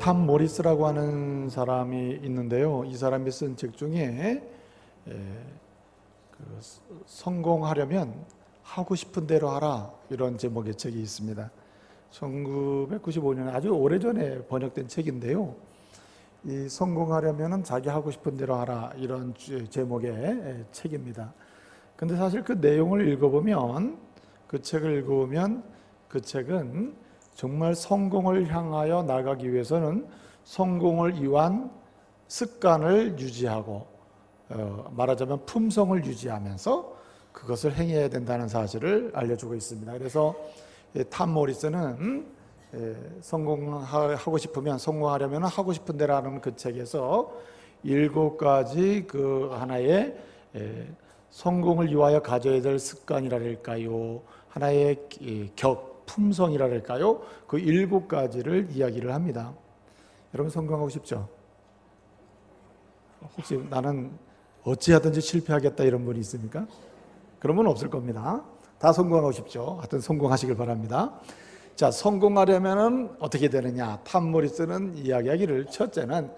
탐 모리스라고 하는 사람이 있는데요. 이 사람이 쓴 책 중에 성공하려면 하고 싶은 대로 하라, 이런 제목의 책이 있습니다. 1995년에 아주 오래전에 번역된 책인데요. 이 성공하려면 자기 하고 싶은 대로 하라, 이런 제목의 책입니다. 근데 사실 그 내용을 읽어보면, 그 책은 정말 성공을 향하여 나가기 위해서는 성공을 위한 습관을 유지하고, 말하자면 품성을 유지하면서 그것을 행해야 된다는 사실을 알려주고 있습니다. 그래서 탐 모리스는 성공하고 싶으면, 성공하려면 하고 싶은 대로 하는 그 책에서 7가지 그 하나의 성공을 위하여 가져야 될 습관이랄까요, 하나의 품성이랄까요, 그 7가지를 이야기를 합니다. 여러분 성공하고 싶죠? 혹시 나는 어찌하든지 실패하겠다 이런 분이 있습니까? 그런 분은 없을 겁니다. 다 성공하고 싶죠. 하여튼 성공하시길 바랍니다. 자, 성공하려면 어떻게 되느냐? 탐 모리스는 이야기하기를, 첫째는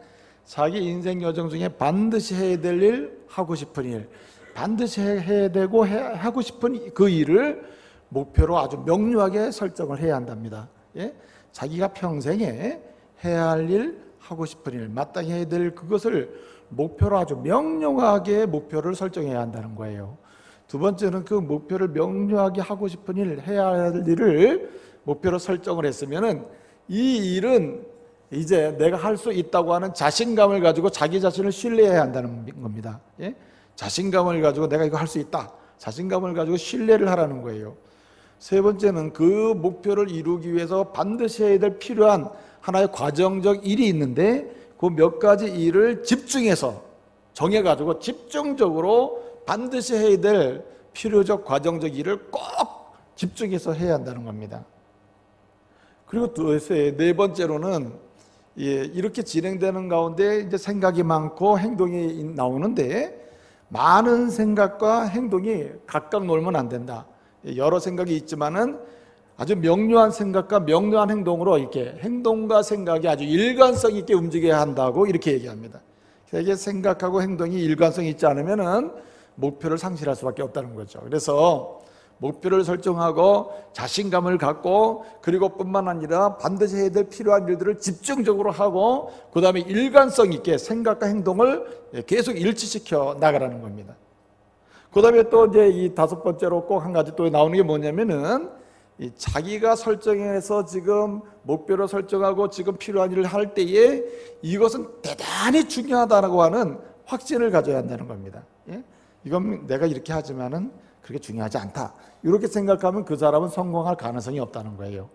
자기 인생 여정 중에 반드시 해야 될 일, 하고 싶은 일, 반드시 해야 되고 하고 싶은 그 일을 목표로 아주 명료하게 설정을 해야 한답니다. 예? 자기가 평생에 해야 할 일, 하고 싶은 일, 마땅히 해야 될 그것을 목표로 아주 명료하게 목표를 설정해야 한다는 거예요. 두 번째는 그 목표를 명료하게 하고 싶은 일, 해야 할 일을 목표로 설정을 했으면은 이 일은 이제 내가 할 수 있다고 하는 자신감을 가지고 자기 자신을 신뢰해야 한다는 겁니다. 예? 자신감을 가지고 내가 이거 할 수 있다, 자신감을 가지고 신뢰를 하라는 거예요. 세 번째는 그 목표를 이루기 위해서 반드시 해야 될 필요한 하나의 과정적 일이 있는데, 그 몇 가지 일을 집중해서 정해가지고 집중적으로 반드시 해야 될 필요적 과정적 일을 꼭 집중해서 해야 한다는 겁니다. 그리고 네 번째로는, 이렇게 진행되는 가운데 이제 생각이 많고 행동이 나오는데, 많은 생각과 행동이 각각 놀면 안 된다. 여러 생각이 있지만은 아주 명료한 생각과 명료한 행동으로 이렇게 행동과 생각이 아주 일관성 있게 움직여야 한다고 이렇게 얘기합니다. 이게 생각하고 행동이 일관성이 있지 않으면은 목표를 상실할 수밖에 없다는 거죠. 그래서 목표를 설정하고 자신감을 갖고, 그리고 뿐만 아니라 반드시 해야 될 필요한 일들을 집중적으로 하고, 그 다음에 일관성 있게 생각과 행동을 계속 일치시켜 나가라는 겁니다. 그 다음에 또 이제 이 다섯 번째로 꼭 한 가지 또 나오는 게 뭐냐면은, 자기가 설정해서 지금 목표를 설정하고 지금 필요한 일을 할 때에 이것은 대단히 중요하다고 하는 확신을 가져야 한다는 겁니다. 예? 이건 내가 이렇게 하지만은 그렇게 중요하지 않다, 이렇게 생각하면 그 사람은 성공할 가능성이 없다는 거예요.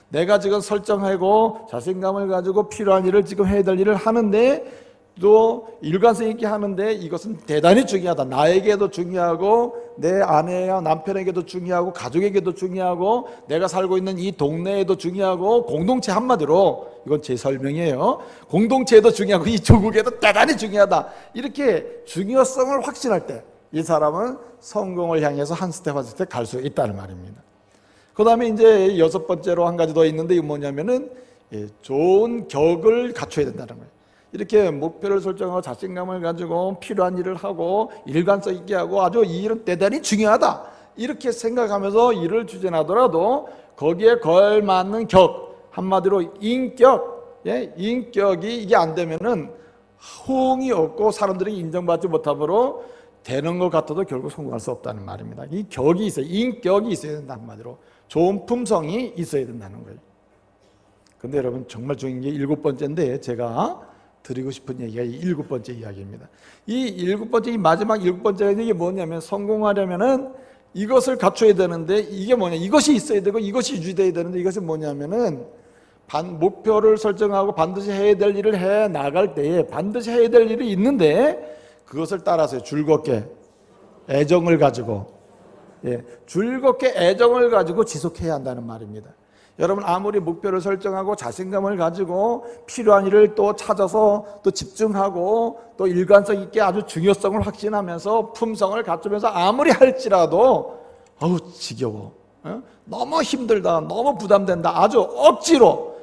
내가 지금 설정하고 자신감을 가지고 필요한 일을 지금 해야 될 일을 하는데, 또 일관성 있게 하는데 이것은 대단히 중요하다, 나에게도 중요하고 내 아내와 남편에게도 중요하고 가족에게도 중요하고 내가 살고 있는 이 동네에도 중요하고, 공동체, 한마디로 이건 제 설명이에요, 공동체에도 중요하고 이 조국에도 대단히 중요하다, 이렇게 중요성을 확신할 때 이 사람은 성공을 향해서 한 스텝 한 스텝 갈 수 있다는 말입니다. 그 다음에 이제 여섯 번째로 한 가지 더 있는데, 이게 뭐냐면은 좋은 격을 갖춰야 된다는 거예요. 이렇게 목표를 설정하고 자신감을 가지고 필요한 일을 하고 일관성 있게 하고 아주 이 일은 대단히 중요하다, 이렇게 생각하면서 일을 추진하더라도 거기에 걸맞는 격, 한마디로 인격, 인격이 이게 안 되면은 호응이 없고 사람들이 인정받지 못함으로 되는 것 같아도 결국 성공할 수 없다는 말입니다. 이 격이 있어요. 인격이 있어야 된다, 한마디로 좋은 품성이 있어야 된다는 거예요. 근데 여러분 정말 중요한 게 7번째인데, 제가 드리고 싶은 얘기가 이 7번째 이야기입니다. 이 7번째, 이 마지막 7번째가 이게 뭐냐면, 성공하려면은 이것을 갖춰야 되는데, 이게 뭐냐, 이것이 있어야 되고 이것이 유지돼야 되는데, 이것이 뭐냐면은 목표를 설정하고 반드시 해야 될 일을 해 나갈 때에 반드시 해야 될 일이 있는데, 그것을 따라서 즐겁게 애정을 가지고, 즐겁게 애정을 가지고 지속해야 한다는 말입니다. 여러분 아무리 목표를 설정하고 자신감을 가지고 필요한 일을 또 찾아서 또 집중하고 또 일관성 있게 아주 중요성을 확신하면서 품성을 갖추면서 아무리 할지라도 지겨워, 너무 힘들다, 너무 부담된다, 아주 억지로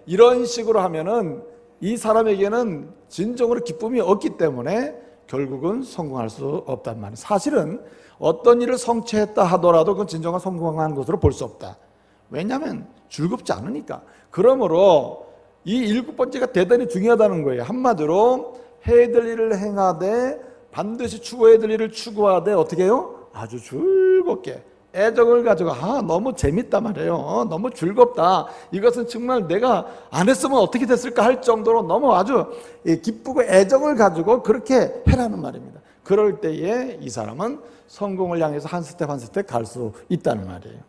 이런 식으로 하면은 이 사람에게는 진정으로 기쁨이 없기 때문에 결국은 성공할 수 없단 말이에요. 사실은 어떤 일을 성취했다 하더라도 그건 진정한 성공한 것으로 볼 수 없다. 왜냐하면 즐겁지 않으니까. 그러므로 이 7번째가 대단히 중요하다는 거예요. 한마디로 해야 될 일을 행하되 반드시 추구해야 될 일을 추구하되 어떻게 해요? 아주 즐겁게 애정을 가지고 너무 재밌단 말이에요. 너무 즐겁다. 이것은 정말 내가 안 했으면 어떻게 됐을까 할 정도로 너무 아주 기쁘고 애정을 가지고 그렇게 해라는 말입니다. 그럴 때에 이 사람은 성공을 향해서 한 스텝 한 스텝 갈 수 있다는 말이에요.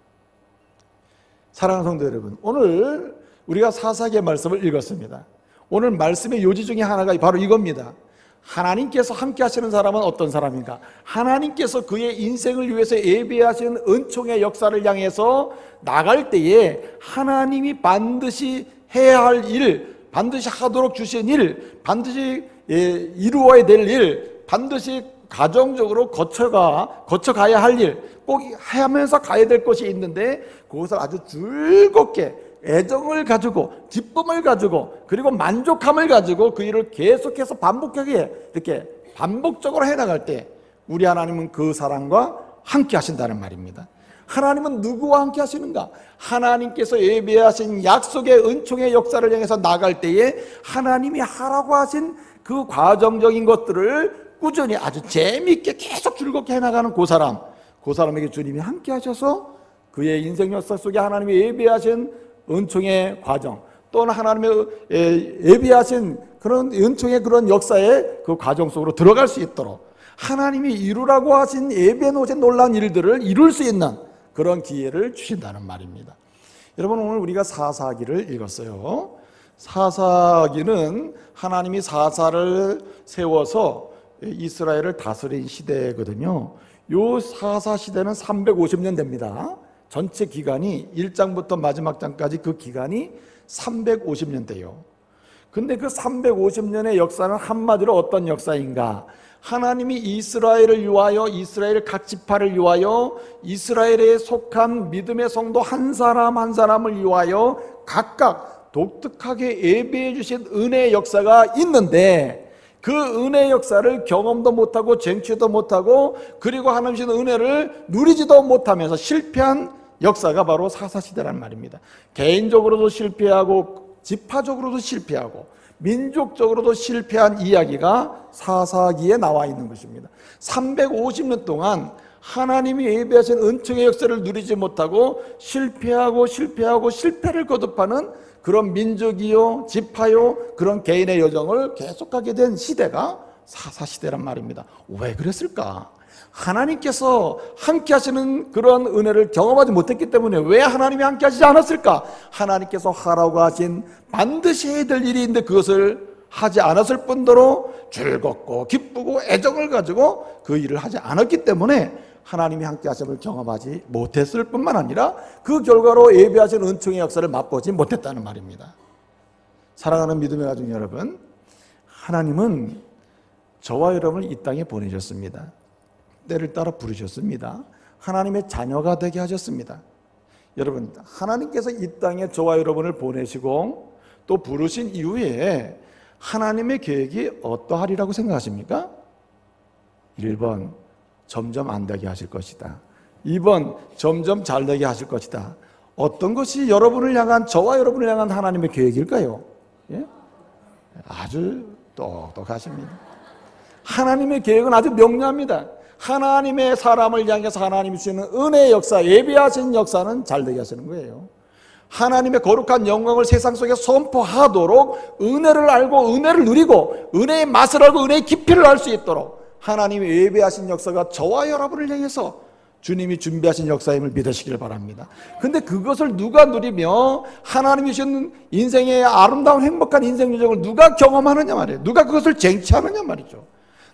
사랑하는 성도 여러분, 오늘 우리가 사사기의 말씀을 읽었습니다. 오늘 말씀의 요지 중에 하나가 바로 이겁니다. 하나님께서 함께 하시는 사람은 어떤 사람인가? 하나님께서 그의 인생을 위해서 예비하신 은총의 역사를 향해서 나갈 때에 하나님이 반드시 해야 할 일, 반드시 하도록 주신 일, 반드시 이루어야 될 일, 반드시 가정적으로 거쳐가야 할 일, 꼭 하면서 가야 될 것이 있는데 그것을 아주 즐겁게 애정을 가지고 기쁨을 가지고 그리고 만족함을 가지고 그 일을 계속해서 반복하게 이렇게 반복적으로 해나갈 때 우리 하나님은 그 사람과 함께 하신다는 말입니다. 하나님은 누구와 함께 하시는가? 하나님께서 예비하신 약속의 은총의 역사를 향해서 나갈 때에 하나님이 하라고 하신 그 과정적인 것들을 꾸준히 아주 재미있게 계속 즐겁게 해나가는 그 사람에게 주님이 함께 하셔서 그의 인생 역사 속에 하나님이 예비하신 은총의 과정 또는 하나님의 예비하신 그런 은총의 그런 역사의 그 과정 속으로 들어갈 수 있도록 하나님이 이루라고 하신 예비해 놓으신 놀라운 일들을 이룰 수 있는 그런 기회를 주신다는 말입니다. 여러분, 오늘 우리가 사사기를 읽었어요. 사사기는 하나님이 사사를 세워서 이스라엘을 다스린 시대거든요. 요 사사 시대는 350년 됩니다. 전체 기간이 1장부터 마지막 장까지 그 기간이 350년 돼요. 근데 그 350년의 역사는 한마디로 어떤 역사인가? 하나님이 이스라엘을 위하여, 이스라엘 각 지파를 위하여, 이스라엘에 속한 믿음의 성도 한 사람 한 사람을 위하여 각각 독특하게 예배해 주신 은혜의 역사가 있는데 그 은혜의 역사를 경험도 못하고 쟁취도 못하고 그리고 하나님 주신 은혜를 누리지도 못하면서 실패한 역사가 바로 사사시대란 말입니다. 개인적으로도 실패하고 지파적으로도 실패하고 민족적으로도 실패한 이야기가 사사기에 나와 있는 것입니다. 350년 동안 하나님이 예비하신 은총의 역사를 누리지 못하고 실패하고 실패를 거듭하는 그런 민족이요 지파요 그런 개인의 여정을 계속하게 된 시대가 사사시대란 말입니다. 왜 그랬을까? 하나님께서 함께 하시는 그런 은혜를 경험하지 못했기 때문에 왜 하나님이 함께 하시지 않았을까? 하나님께서 하라고 하신 반드시 해야 될 일이 있는데 그것을 하지 않았을 뿐더러 즐겁고 기쁘고 애정을 가지고 그 일을 하지 않았기 때문에 하나님이 함께 하심을 경험하지 못했을 뿐만 아니라 그 결과로 예비하신 은총의 역사를 맛보지 못했다는 말입니다. 사랑하는 믿음의 가족 여러분, 하나님은 저와 여러분을 이 땅에 보내셨습니다. 때를 따라 부르셨습니다. 하나님의 자녀가 되게 하셨습니다. 여러분, 하나님께서 이 땅에 저와 여러분을 보내시고 또 부르신 이후에 하나님의 계획이 어떠하리라고 생각하십니까? 1번, 점점 안 되게 하실 것이다. 2번, 점점 잘 되게 하실 것이다. 어떤 것이 여러분을 향한, 저와 여러분을 향한 하나님의 계획일까요? 예? 아주 똑똑하십니다. 하나님의 계획은 아주 명료합니다. 하나님의 사람을 향해서 하나님이 주시는 은혜의 역사, 예비하신 역사는 잘 되게 하시는 거예요. 하나님의 거룩한 영광을 세상 속에 선포하도록 은혜를 알고 은혜를 누리고 은혜의 맛을 알고 은혜의 깊이를 알 수 있도록 하나님이 예비하신 역사가 저와 여러분을 향해서 주님이 준비하신 역사임을 믿으시길 바랍니다. 근데 그것을 누가 누리며 하나님이 주신 인생의 아름다운 행복한 인생 유적을 누가 경험하느냐 말이에요. 누가 그것을 쟁취하느냐 말이죠.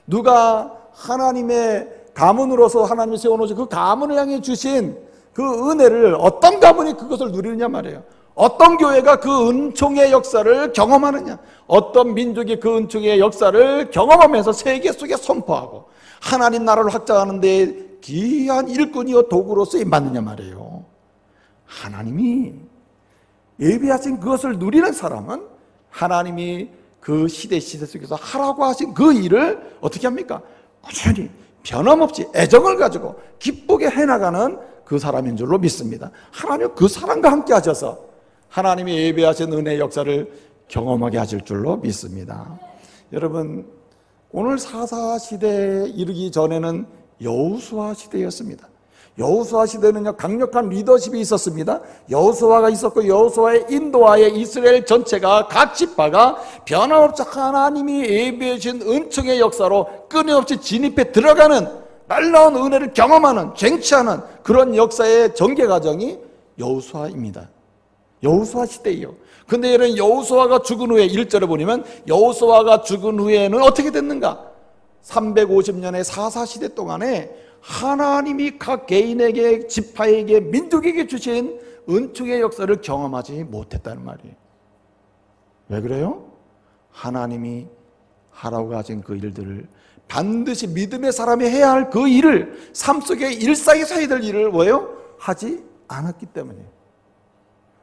누가 하나님의 가문으로서 하나님이 세워놓으신 그 가문을 향해 주신 그 은혜를 어떤 가문이 그것을 누리느냐 말이에요. 어떤 교회가 그 은총의 역사를 경험하느냐, 어떤 민족이 그 은총의 역사를 경험하면서 세계 속에 선포하고 하나님 나라를 확장하는 데 귀한 일꾼이요 도구로 쓰임받느냐 말이에요. 하나님이 예비하신 그것을 누리는 사람은 하나님이 그 시대 속에서 하라고 하신 그 일을 어떻게 합니까? 꾸준히 변함없이 애정을 가지고 기쁘게 해나가는 그 사람인 줄로 믿습니다. 하나님 그 사람과 함께 하셔서 하나님이 예배하신 은혜의 역사를 경험하게 하실 줄로 믿습니다. 여러분, 오늘 사사 시대에 이르기 전에는 여호수아 시대였습니다. 여호수아 시대는요, 강력한 리더십이 있었습니다. 여호수아가 있었고, 여호수아의 인도하에 이스라엘 전체가 각 지파가 변함없이 하나님이 예비해주신 은총의 역사로 끊임없이 진입해 들어가는 놀라운 은혜를 경험하는, 쟁취하는 그런 역사의 전개 과정이 여호수아입니다. 여호수아 시대예요. 근데 이런 여호수아가 죽은 후에 1절에 보면 여호수아가 죽은 후에는 어떻게 됐는가? 350년의 사사시대 동안에 하나님이 각 개인에게, 지파에게, 민족에게 주신 은총의 역사를 경험하지 못했다는 말이에요. 왜 그래요? 하나님이 하라고 하신 그 일들을 반드시 믿음의 사람이 해야 할 그 일을, 삶 속에 일상에서 해야 될 일을 뭐예요? 하지 않았기 때문이에요.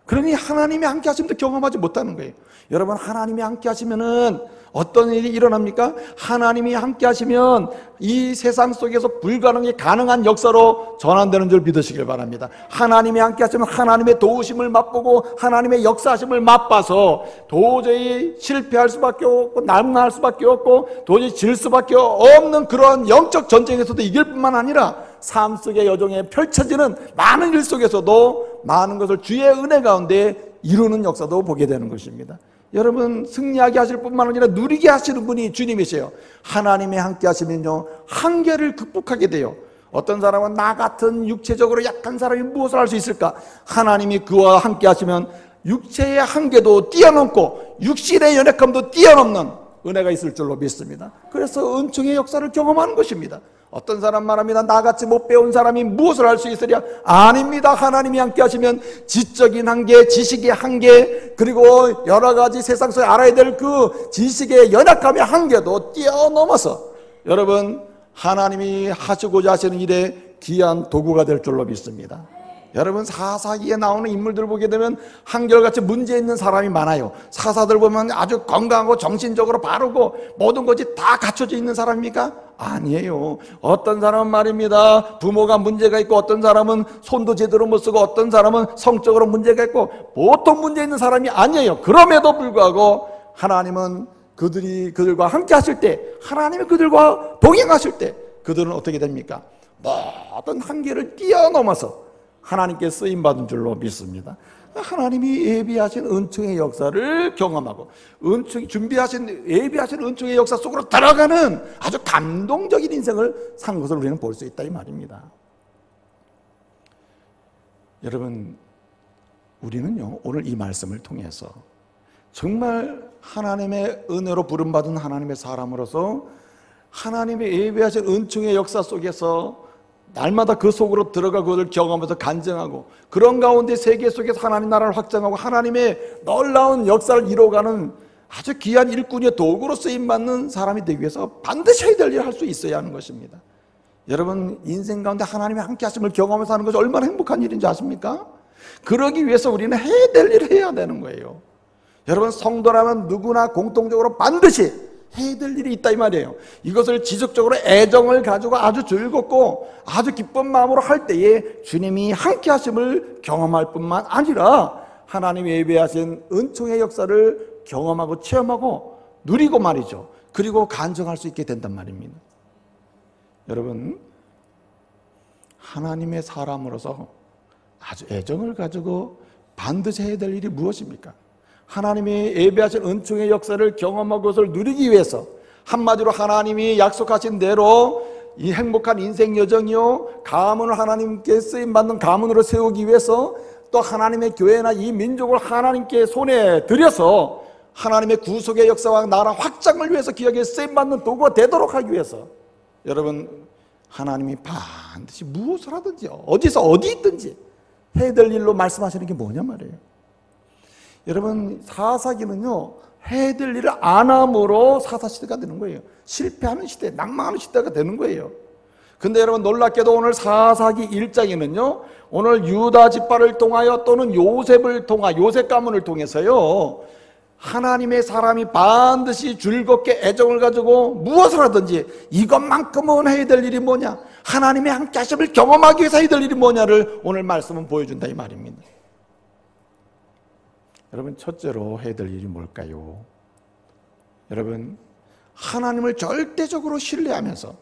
그러니 하나님이 함께 하심도 경험하지 못하는 거예요. 여러분, 하나님이 함께 하시면은 어떤 일이 일어납니까? 하나님이 함께 하시면 이 세상 속에서 불가능이 가능한 역사로 전환되는 줄 믿으시길 바랍니다. 하나님이 함께 하시면 하나님의 도우심을 맛보고 하나님의 역사하심을 맛봐서 도저히 실패할 수밖에 없고 낙망할 수밖에 없고 도저히 질 수밖에 없는 그런 영적 전쟁에서도 이길 뿐만 아니라 삶 속의 여정에 펼쳐지는 많은 일 속에서도 많은 것을 주의 은혜 가운데 이루는 역사도 보게 되는 것입니다. 여러분, 승리하게 하실 뿐만 아니라 누리게 하시는 분이 주님이세요. 하나님이 함께 하시면요, 한계를 극복하게 돼요. 어떤 사람은 나 같은 육체적으로 약한 사람이 무엇을 할 수 있을까? 하나님이 그와 함께 하시면 육체의 한계도 뛰어넘고 육신의 연약함도 뛰어넘는 은혜가 있을 줄로 믿습니다. 그래서 은총의 역사를 경험하는 것입니다. 어떤 사람 말합니다. 나같이 못 배운 사람이 무엇을 할 수 있으랴? 아닙니다. 하나님이 함께 하시면 지적인 한계, 지식의 한계, 그리고 여러 가지 세상 속에 알아야 될 그 지식의 연약함의 한계도 뛰어넘어서 여러분, 하나님이 하시고자 하시는 일에 귀한 도구가 될 줄로 믿습니다. 여러분, 사사기에 나오는 인물들 보게 되면 한결같이 문제 있는 사람이 많아요. 사사들 보면 아주 건강하고 정신적으로 바르고 모든 것이 다 갖춰져 있는 사람입니까? 아니에요. 어떤 사람은 말입니다, 부모가 문제가 있고, 어떤 사람은 손도 제대로 못 쓰고, 어떤 사람은 성적으로 문제가 있고, 보통 문제 있는 사람이 아니에요. 그럼에도 불구하고 하나님은 그들과 함께 하실 때, 하나님이 그들과 동행하실 때 그들은 어떻게 됩니까? 모든 한계를 뛰어넘어서 하나님께 쓰임받은 줄로 믿습니다. 하나님이 예비하신 은총의 역사를 경험하고 예비하신 은총의 역사 속으로 들어가는 아주 감동적인 인생을 산 것을 우리는 볼 수 있다 이 말입니다. 여러분, 우리는요, 오늘 이 말씀을 통해서 정말 하나님의 은혜로 부름받은 하나님의 사람으로서 하나님의 예비하신 은총의 역사 속에서 날마다 그 속으로 들어가 그것을 경험하면서 간증하고, 그런 가운데 세계 속에서 하나님 나라를 확장하고 하나님의 놀라운 역사를 이뤄가는 아주 귀한 일꾼의 도구로 쓰임받는 사람이 되기 위해서 반드시 해야 될 일을 할 수 있어야 하는 것입니다. 여러분, 인생 가운데 하나님의 함께 하심을 경험해서 하는 것이 얼마나 행복한 일인지 아십니까? 그러기 위해서 우리는 해야 될 일을 해야 되는 거예요. 여러분, 성도라면 누구나 공통적으로 반드시 해야 될 일이 있다 이 말이에요. 이것을 지속적으로 애정을 가지고 아주 즐겁고 아주 기쁜 마음으로 할 때에 주님이 함께 하심을 경험할 뿐만 아니라 하나님이 예배하신 은총의 역사를 경험하고 체험하고 누리고 말이죠. 그리고 간증할 수 있게 된단 말입니다. 여러분, 하나님의 사람으로서 아주 애정을 가지고 반드시 해야 될 일이 무엇입니까? 하나님이 예배하신 은총의 역사를 경험하고 그것을 누리기 위해서, 한마디로 하나님이 약속하신 대로 이 행복한 인생 여정이요, 가문을 하나님께 쓰임받는 가문으로 세우기 위해서, 또 하나님의 교회나 이 민족을 하나님께 손에 들여서 하나님의 구속의 역사와 나라 확장을 위해서 기억에 쓰임받는 도구가 되도록 하기 위해서, 여러분, 하나님이 반드시 무엇을 하든지 어디서 어디 있든지 해야 될 일로 말씀하시는 게 뭐냐 말이에요. 여러분, 사사기는요, 해야 될 일을 안 함으로 사사시대가 되는 거예요. 실패하는 시대, 낭망하는 시대가 되는 거예요. 근데 여러분, 놀랍게도 오늘 사사기 1장에는요, 오늘 유다 지파를 통하여 또는 요셉 가문을 통해서요, 하나님의 사람이 반드시 즐겁게 애정을 가지고 무엇을 하든지 이것만큼은 해야 될 일이 뭐냐, 하나님의 함께 하심을 경험하기 위해서 해야 될 일이 뭐냐를 오늘 말씀은 보여준다 이 말입니다. 여러분, 첫째로 해야 될 일이 뭘까요? 여러분, 하나님을 절대적으로 신뢰하면서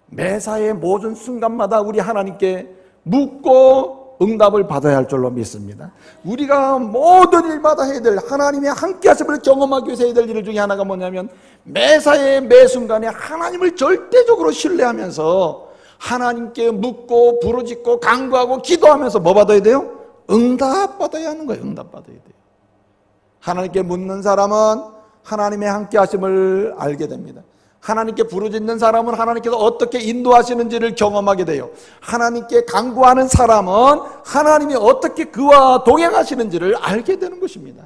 매사의 모든 순간마다 우리 하나님께 묻고 응답을 받아야 할 줄로 믿습니다. 우리가 모든 일마다 해야 될, 하나님의 함께 하심을 경험하기 위해서 해야 될 일 중에 하나가 뭐냐면 매사의 매순간에 하나님을 절대적으로 신뢰하면서 하나님께 묻고 부르짖고 간구하고 기도하면서 뭐 받아야 돼요? 응답 받아야 하는 거예요. 응답 받아야 돼요. 하나님께 묻는 사람은 하나님의 함께 하심을 알게 됩니다. 하나님께 부르짖는 사람은 하나님께서 어떻게 인도하시는지를 경험하게 돼요. 하나님께 간구하는 사람은 하나님이 어떻게 그와 동행하시는지를 알게 되는 것입니다.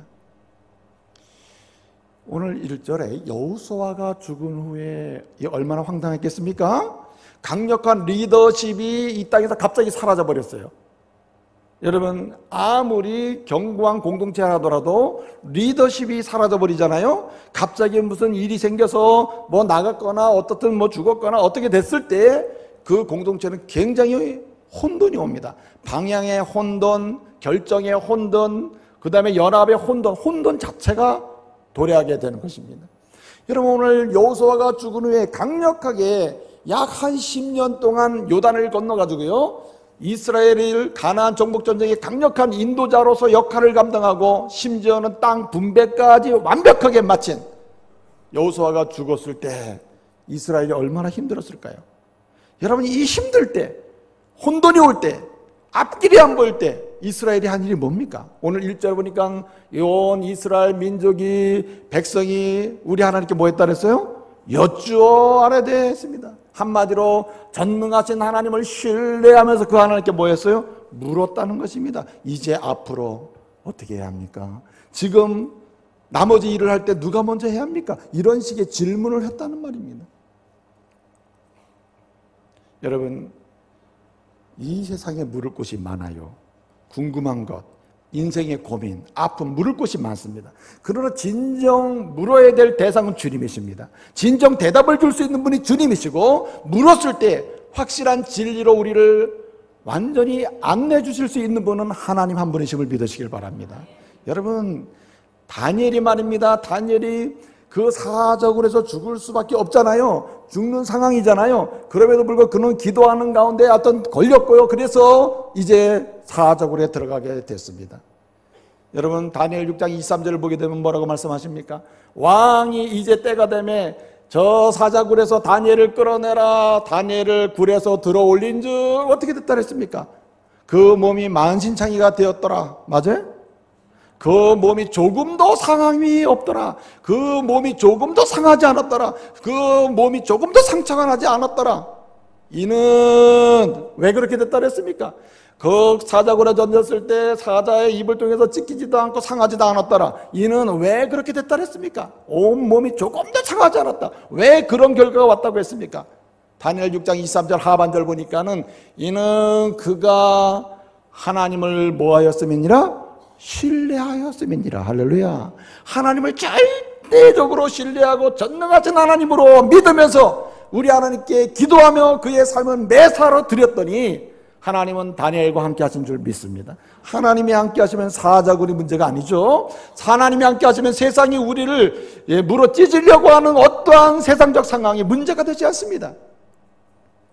오늘 1절에 여호수아가 죽은 후에 얼마나 황당했겠습니까? 강력한 리더십이 이 땅에서 갑자기 사라져 버렸어요. 여러분, 아무리 견고한 공동체 하더라도 리더십이 사라져버리잖아요. 갑자기 무슨 일이 생겨서 뭐 나갔거나 어떻든 뭐 죽었거나 어떻게 됐을 때 그 공동체는 굉장히 혼돈이 옵니다. 방향의 혼돈, 결정의 혼돈, 그 다음에 연합의 혼돈 자체가 도래하게 되는 것입니다. 여러분, 오늘 여호수아가 죽은 후에 강력하게 약 한 10년 동안 요단을 건너가지고요, 이스라엘을 가나안 정복전쟁의 강력한 인도자로서 역할을 감당하고 심지어는 땅 분배까지 완벽하게 마친 여호수아가 죽었을 때 이스라엘이 얼마나 힘들었을까요? 여러분, 이 힘들 때, 혼돈이 올 때, 앞길이 안 보일 때 이스라엘이 한 일이 뭡니까? 오늘 1절 보니까 온 이스라엘 민족이, 백성이 우리 하나님께 뭐 했다 그랬어요? 여쭈어 아뢰되 했습니다. 한마디로 전능하신 하나님을 신뢰하면서 그 하나님께 뭐 했어요? 물었다는 것입니다. 이제 앞으로 어떻게 해야 합니까? 지금 나머지 일을 할 때 누가 먼저 해야 합니까? 이런 식의 질문을 했다는 말입니다. 여러분, 이 세상에 물을 곳이 많아요. 궁금한 것, 인생의 고민, 아픔, 물을 곳이 많습니다. 그러나 진정 물어야 될 대상은 주님이십니다. 진정 대답을 줄 수 있는 분이 주님이시고, 물었을 때 확실한 진리로 우리를 완전히 안내해 주실 수 있는 분은 하나님 한 분이심을 믿으시길 바랍니다. 여러분, 다니엘이 말입니다. 다니엘이 그 사자굴 에서 죽을 수밖에 없잖아요. 죽는 상황이잖아요. 그럼에도 불구하고 그는 기도하는 가운데 어떤 걸렸고요. 그래서 이제 사자굴에 들어가게 됐습니다. 여러분, 다니엘 6장 23절을 보게 되면 뭐라고 말씀하십니까? 왕이 이제 때가 되매 저 사자굴에서 다니엘을 끌어내라. 다니엘을 굴에서 들어 올린 즉 어떻게 됐다 그랬습니까? 그 몸이 만신창이가 되었더라. 맞아요? 그 몸이 조금도 상함이 없더라. 그 몸이 조금도 상하지 않았더라. 그 몸이 조금도 상처가 나지 않았더라. 이는 왜 그렇게 됐다 그랬습니까? 그 사자굴에 던졌을 때 사자의 입을 통해서 찢기지도 않고 상하지도 않았더라. 이는 왜 그렇게 됐다 그랬습니까? 온 몸이 조금도 상하지 않았다. 왜 그런 결과가 왔다고 했습니까? 다니엘 6장 23절 하반절 보니까는 이는 그가 하나님을 뭐하였음이니라? 신뢰하였음이니라. 할렐루야. 하나님을 절대적으로 신뢰하고 전능하신 하나님으로 믿으면서 우리 하나님께 기도하며 그의 삶을 매사로 드렸더니 하나님은 다니엘과 함께 하신 줄 믿습니다. 하나님이 함께 하시면 사자굴이 문제가 아니죠. 하나님이 함께 하시면 세상이 우리를 물어 찢으려고 하는 어떠한 세상적 상황이 문제가 되지 않습니다.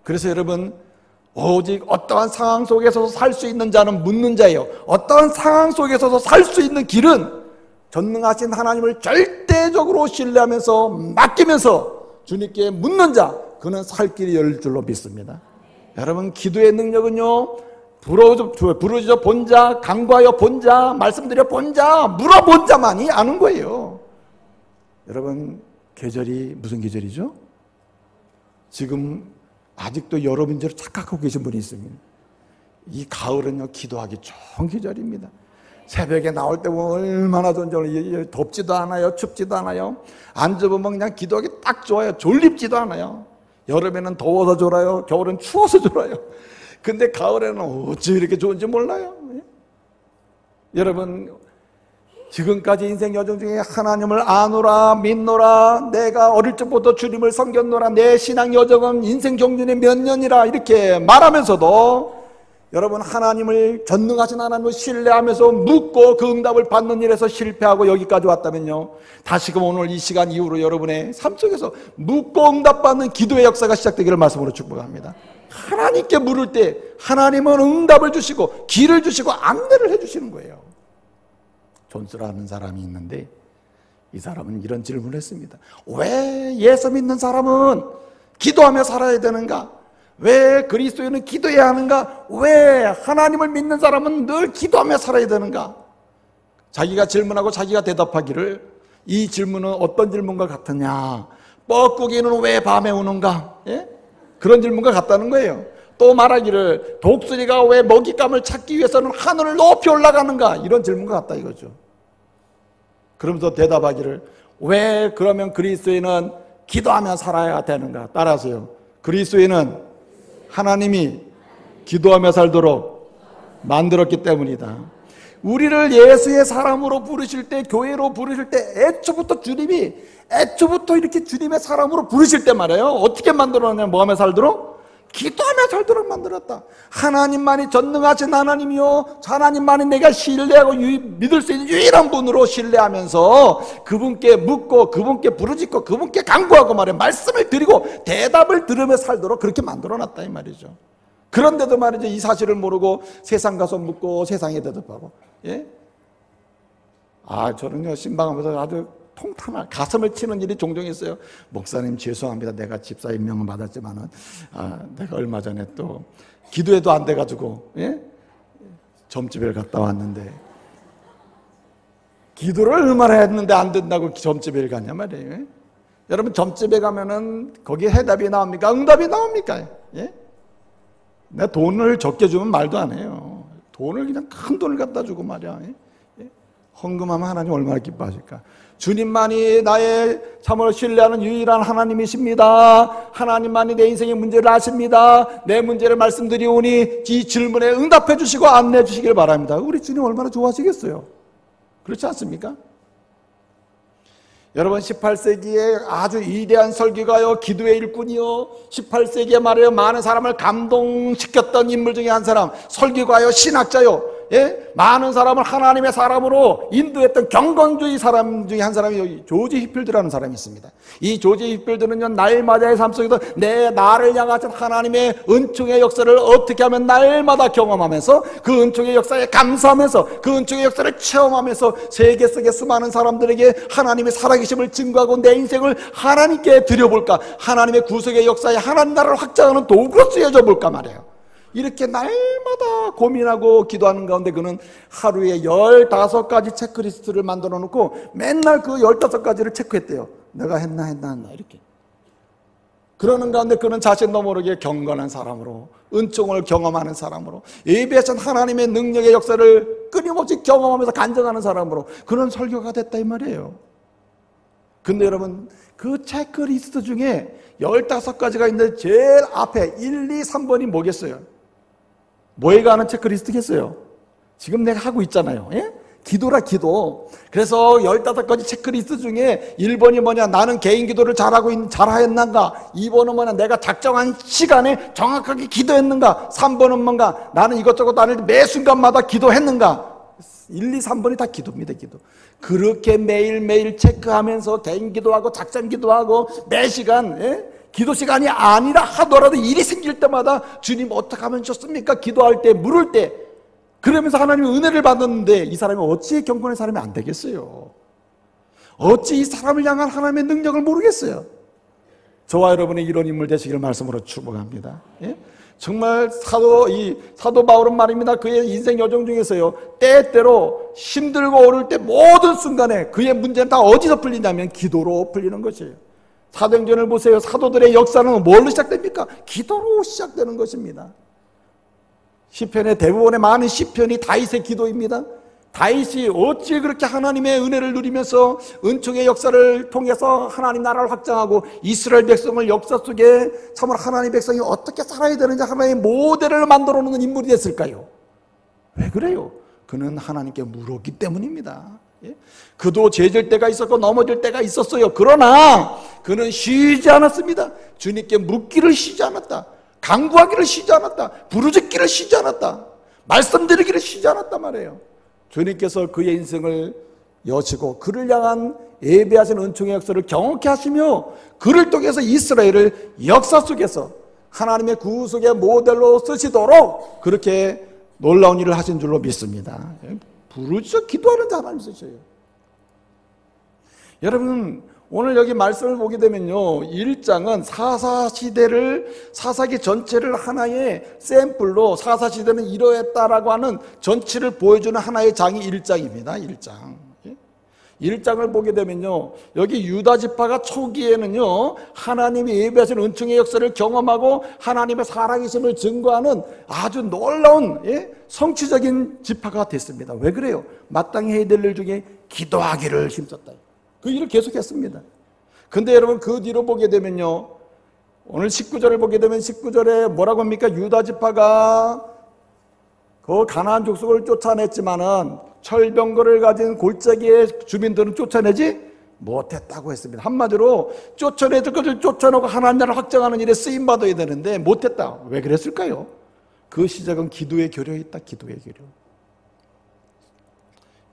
그래서 여러분, 오직 어떠한 상황 속에서 살 수 있는 자는 묻는 자예요. 어떠한 상황 속에서 살 수 있는 길은 전능하신 하나님을 절대적으로 신뢰하면서 맡기면서 주님께 묻는 자, 그는 살 길이 열릴 줄로 믿습니다. 여러분, 기도의 능력은요, 부르짖어 본 자, 간구하여 본 자, 말씀드려 본 자, 물어본 자만이 아는 거예요. 여러분, 계절이 무슨 계절이죠? 지금 아직도 여러분들을 착각하고 계신 분이 있습니다. 이 가을은요, 기도하기 좋은 계절입니다. 새벽에 나올 때 보면 얼마나 덥지도 않아요. 춥지도 않아요. 앉아보면 그냥 기도하기 딱 좋아요. 졸립지도 않아요. 여름에는 더워서 졸아요. 겨울은 추워서 졸아요. 근데 가을에는 어찌 이렇게 좋은지 몰라요. 여러분, 지금까지 인생 여정 중에 하나님을 아노라 믿노라, 내가 어릴 적부터 주님을 섬겼노라, 내 신앙 여정은 인생 경륜이 몇 년이라 이렇게 말하면서도 여러분 하나님을 전능하신 하나님을 신뢰하면서 묻고 그 응답을 받는 일에서 실패하고 여기까지 왔다면요, 다시금 오늘 이 시간 이후로 여러분의 삶 속에서 묻고 응답받는 기도의 역사가 시작되기를 말씀으로 축복합니다. 하나님께 물을 때 하나님은 응답을 주시고 길을 주시고 안내를 해주시는 거예요. 존스라는 사람이 있는데 이 사람은 이런 질문을 했습니다. 왜 예수 믿는 사람은 기도하며 살아야 되는가? 왜 그리스도인은 기도해야 하는가? 왜 하나님을 믿는 사람은 늘 기도하며 살아야 되는가? 자기가 질문하고 자기가 대답하기를, 이 질문은 어떤 질문과 같으냐? 뻐꾸기는 왜 밤에 우는가? 예? 그런 질문과 같다는 거예요. 또 말하기를, 독수리가 왜 먹잇감을 찾기 위해서는 하늘을 높이 올라가는가? 이런 질문과 같다 이거죠. 그러면서 대답하기를, 왜 그러면 그리스도인은 기도하며 살아야 되는가? 따라하세요. 그리스도인은 하나님이 기도하며 살도록 만들었기 때문이다. 우리를 예수의 사람으로 부르실 때, 교회로 부르실 때 애초부터 주님이 이렇게 주님의 사람으로 부르실 때 말이에요, 어떻게 만들었냐면 뭐 하며 살도록? 기도하며 살도록 만들었다. 하나님만이 전능하신 하나님이요, 하나님만이 내가 신뢰하고 믿을 수 있는 유일한 분으로 신뢰하면서 그분께 묻고 그분께 부르짖고 그분께 간구하고 말이에요, 말씀을 드리고 대답을 들으며 살도록 그렇게 만들어놨다 이 말이죠. 그런데도 말이죠, 이 사실을 모르고 세상 가서 묻고 세상에 대답하고, 예? 저는요 신방하면서 아주 통탄한 가슴을 치는 일이 종종 있어요. 목사님 죄송합니다. 내가 집사 임명을 받았지만은 내가 얼마 전에 또 기도해도 안 돼가지고, 예? 점집에 갔다 왔는데, 기도를 얼마나 했는데 안 된다고 점집에 갔냐 말이에요. 예? 여러분 점집에 가면은 거기에 해답이 나옵니까? 응답이 나옵니까? 예? 내가 돈을 적게 주면 말도 안 해요. 돈을 그냥 큰 돈을 갖다 주고 말이야. 예? 헌금하면 하나님 얼마나 기뻐하실까? 주님만이 나의 참으로 신뢰하는 유일한 하나님이십니다. 하나님만이 내 인생의 문제를 아십니다. 내 문제를 말씀드리오니 이 질문에 응답해 주시고 안내해 주시길 바랍니다. 우리 주님 얼마나 좋아하시겠어요? 그렇지 않습니까? 여러분 18세기에 아주 위대한 설교가요, 기도의 일꾼이요, 18세기에 말해요 많은 사람을 감동시켰던 인물 중에 한 사람, 설교가요, 신학자요, 예? 많은 사람을 하나님의 사람으로 인도했던 경건주의 사람 중에 한 사람이 여기 조지 휘필드라는 사람이 있습니다. 이 조지 휘필드는요, 날마다의 삶 속에서 나를 향하신 하나님의 은총의 역사를 어떻게 하면 날마다 경험하면서 그 은총의 역사에 감사하면서 그 은총의 역사를 체험하면서 세계 속의 수많은 사람들에게 하나님의 살아계심을 증거하고 내 인생을 하나님께 드려볼까, 하나님의 구속의 역사에 하나님 나라를 확장하는 도구로 쓰여져 볼까 말이에요. 이렇게 날마다 고민하고 기도하는 가운데 그는 하루에 15가지 체크리스트를 만들어 놓고 맨날 그 15가지를 체크했대요. 내가 했나 이렇게. 그러는 가운데 그는 자신도 모르게 경건한 사람으로, 은총을 경험하는 사람으로, 예배하신 하나님의 능력의 역사를 끊임없이 경험하면서 간증하는 사람으로 그는 설교가 됐다 이 말이에요. 근데 여러분 그 체크리스트 중에 15가지가 있는데 제일 앞에 1, 2, 3번이 뭐겠어요? 뭐에 관한 체크리스트겠어요? 지금 내가 하고 있잖아요. 예? 기도라 기도. 그래서 15가지 체크리스트 중에 1번이 뭐냐, 나는 개인 기도를 잘하였는가. 2번은 뭐냐, 내가 작정한 시간에 정확하게 기도했는가. 3번은 뭔가, 나는 이것저것 나를 매 순간마다 기도했는가. 1, 2, 3번이 다 기도입니다. 기도. 그렇게 매일매일 체크하면서 개인 기도하고 작정 기도하고 매 시간, 예? 기도 시간이 아니라 하더라도 일이 생길 때마다 주님 어떻게 하면 좋습니까? 기도할 때, 물을 때, 그러면서 하나님의 은혜를 받았는데 이 사람이 어찌 경건의 사람이 안 되겠어요? 어찌 이 사람을 향한 하나님의 능력을 모르겠어요? 저와 여러분의 이런 인물 되시기를 말씀으로 축복합니다. 예? 정말 사도 바울은 말입니다. 그의 인생 여정 중에서요, 때때로 힘들고 어려울 때 모든 순간에 그의 문제는 다 어디서 풀리냐면 기도로 풀리는 것이에요. 사도행전을 보세요. 사도들의 역사는 뭘로 시작됩니까? 기도로 시작되는 것입니다. 시편의 대부분의 많은 시편이 다윗의 기도입니다. 다윗이 어찌 그렇게 하나님의 은혜를 누리면서 은총의 역사를 통해서 하나님 나라를 확장하고 이스라엘 백성을 역사 속에 참으로 하나님 백성이 어떻게 살아야 되는지 하나의 모델을 만들어 놓는 인물이 됐을까요? 왜 그래요? 그는 하나님께 물었기 때문입니다. 예? 그도 죄질 때가 있었고 넘어질 때가 있었어요. 그러나 그는 쉬지 않았습니다. 주님께 묻기를 쉬지 않았다. 간구하기를 쉬지 않았다. 부르짖기를 쉬지 않았다. 말씀드리기를 쉬지 않았단 말이에요. 주님께서 그의 인생을 여시고 그를 향한 예배하신 은총의 역사를 경험케 하시며 그를 통해서 이스라엘을 역사 속에서 하나님의 구속의 모델로 쓰시도록 그렇게 놀라운 일을 하신 줄로 믿습니다. 부르짖어 기도하는 자 하나님 쓰셔요. 여러분 오늘 여기 말씀을 보게 되면요, 1장은 사사기 전체를 하나의 샘플로 사사시대는 이러했다라고 하는 전체를 보여주는 하나의 장이 1장입니다. 1장. 1장을 보게 되면요, 여기 유다 지파가 초기에는요, 하나님이 예배하신 은총의 역사를 경험하고 하나님의 살아계심을 증거하는 아주 놀라운 성취적인 지파가 됐습니다. 왜 그래요? 마땅히 해야 될 일 중에 기도하기를 힘썼다. 그 일을 계속했습니다. 근데 여러분 그 뒤로 보게 되면요, 오늘 19절을 보게 되면 19절에 뭐라고 합니까? 유다 지파가 그 가나안 족속을 쫓아냈지만은 철병거를 가진 골짜기의 주민들은 쫓아내지 못했다고 했습니다. 한마디로 쫓아내들 것을 쫓아내고 하나님 나라를 확장하는 일에 쓰임받아야 되는데 못했다. 왜 그랬을까요? 그 시작은 기도의 결여에 있다. 기도의 결여.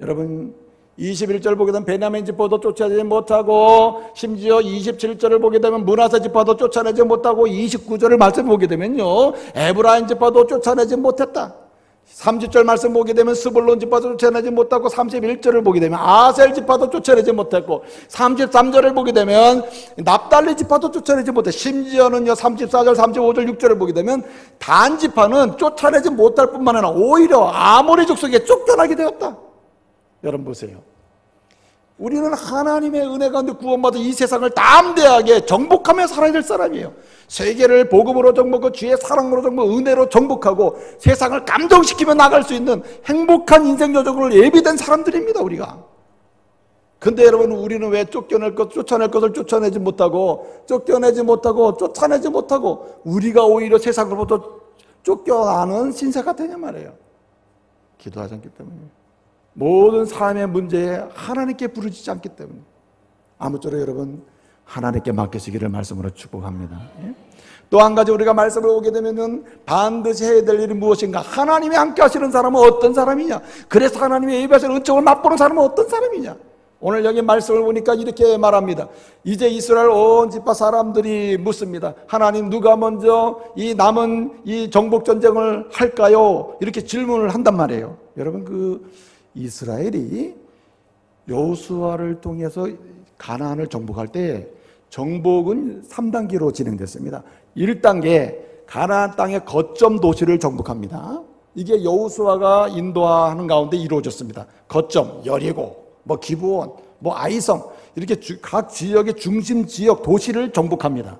여러분 21절 보게 되면 베냐민 지파도 쫓아내지 못하고, 심지어 27절을 보게 되면 므낫세 지파도 쫓아내지 못하고, 29절을 말씀 보게 되면요, 에브라임 지파도 쫓아내지 못했다. 30절 말씀 보게 되면 스불론 지파도 쫓아내지 못하고, 31절을 보게 되면 아셀 지파도 쫓아내지 못했고, 33절을 보게 되면 납달리 지파도 쫓아내지 못해. 심지어는요 34절 35절 6절을 보게 되면 단 지파는 쫓아내지 못할 뿐만 아니라 오히려 아모리 족속에 쫓겨나게 되었다. 여러분 보세요. 우리는 하나님의 은혜 가운데 구원받아 이 세상을 담대하게 정복하며 살아야 될 사람이에요. 세계를 복음으로 정복하고 주의 사랑으로 정복하고 은혜로 정복하고 세상을 감동시키며 나갈 수 있는 행복한 인생 여정을 예비된 사람들입니다. 우리가. 근데 여러분 우리는 왜 쫓아낼 것을 쫓아내지 못하고 쫓아내지 못하고 우리가 오히려 세상으로부터 쫓겨나는 신세가 되냐 말이에요. 기도하지 않기 때문이에요. 모든 삶의 문제에 하나님께 부르짖지 않기 때문에. 아무쪼록 여러분 하나님께 맡기시기를 말씀으로 축복합니다. 또 한 가지 우리가 말씀을 보게 되면 반드시 해야 될 일이 무엇인가? 하나님이 함께 하시는 사람은 어떤 사람이냐? 그래서 하나님의 예배하시는 은총을 맛보는 사람은 어떤 사람이냐? 오늘 여기 말씀을 보니까 이렇게 말합니다. 이제 이스라엘 온 지파 사람들이 묻습니다. 하나님 누가 먼저 이 남은 이 정복 전쟁을 할까요? 이렇게 질문을 한단 말이에요. 여러분 이스라엘이 여호수아를 통해서 가나안을 정복할 때 정복은 3단계로 진행됐습니다. 1단계 가나안 땅의 거점 도시를 정복합니다. 이게 여호수아가 인도하는 가운데 이루어졌습니다. 거점 여리고, 기브온, 아이성 이렇게 각 지역의 중심 지역 도시를 정복합니다.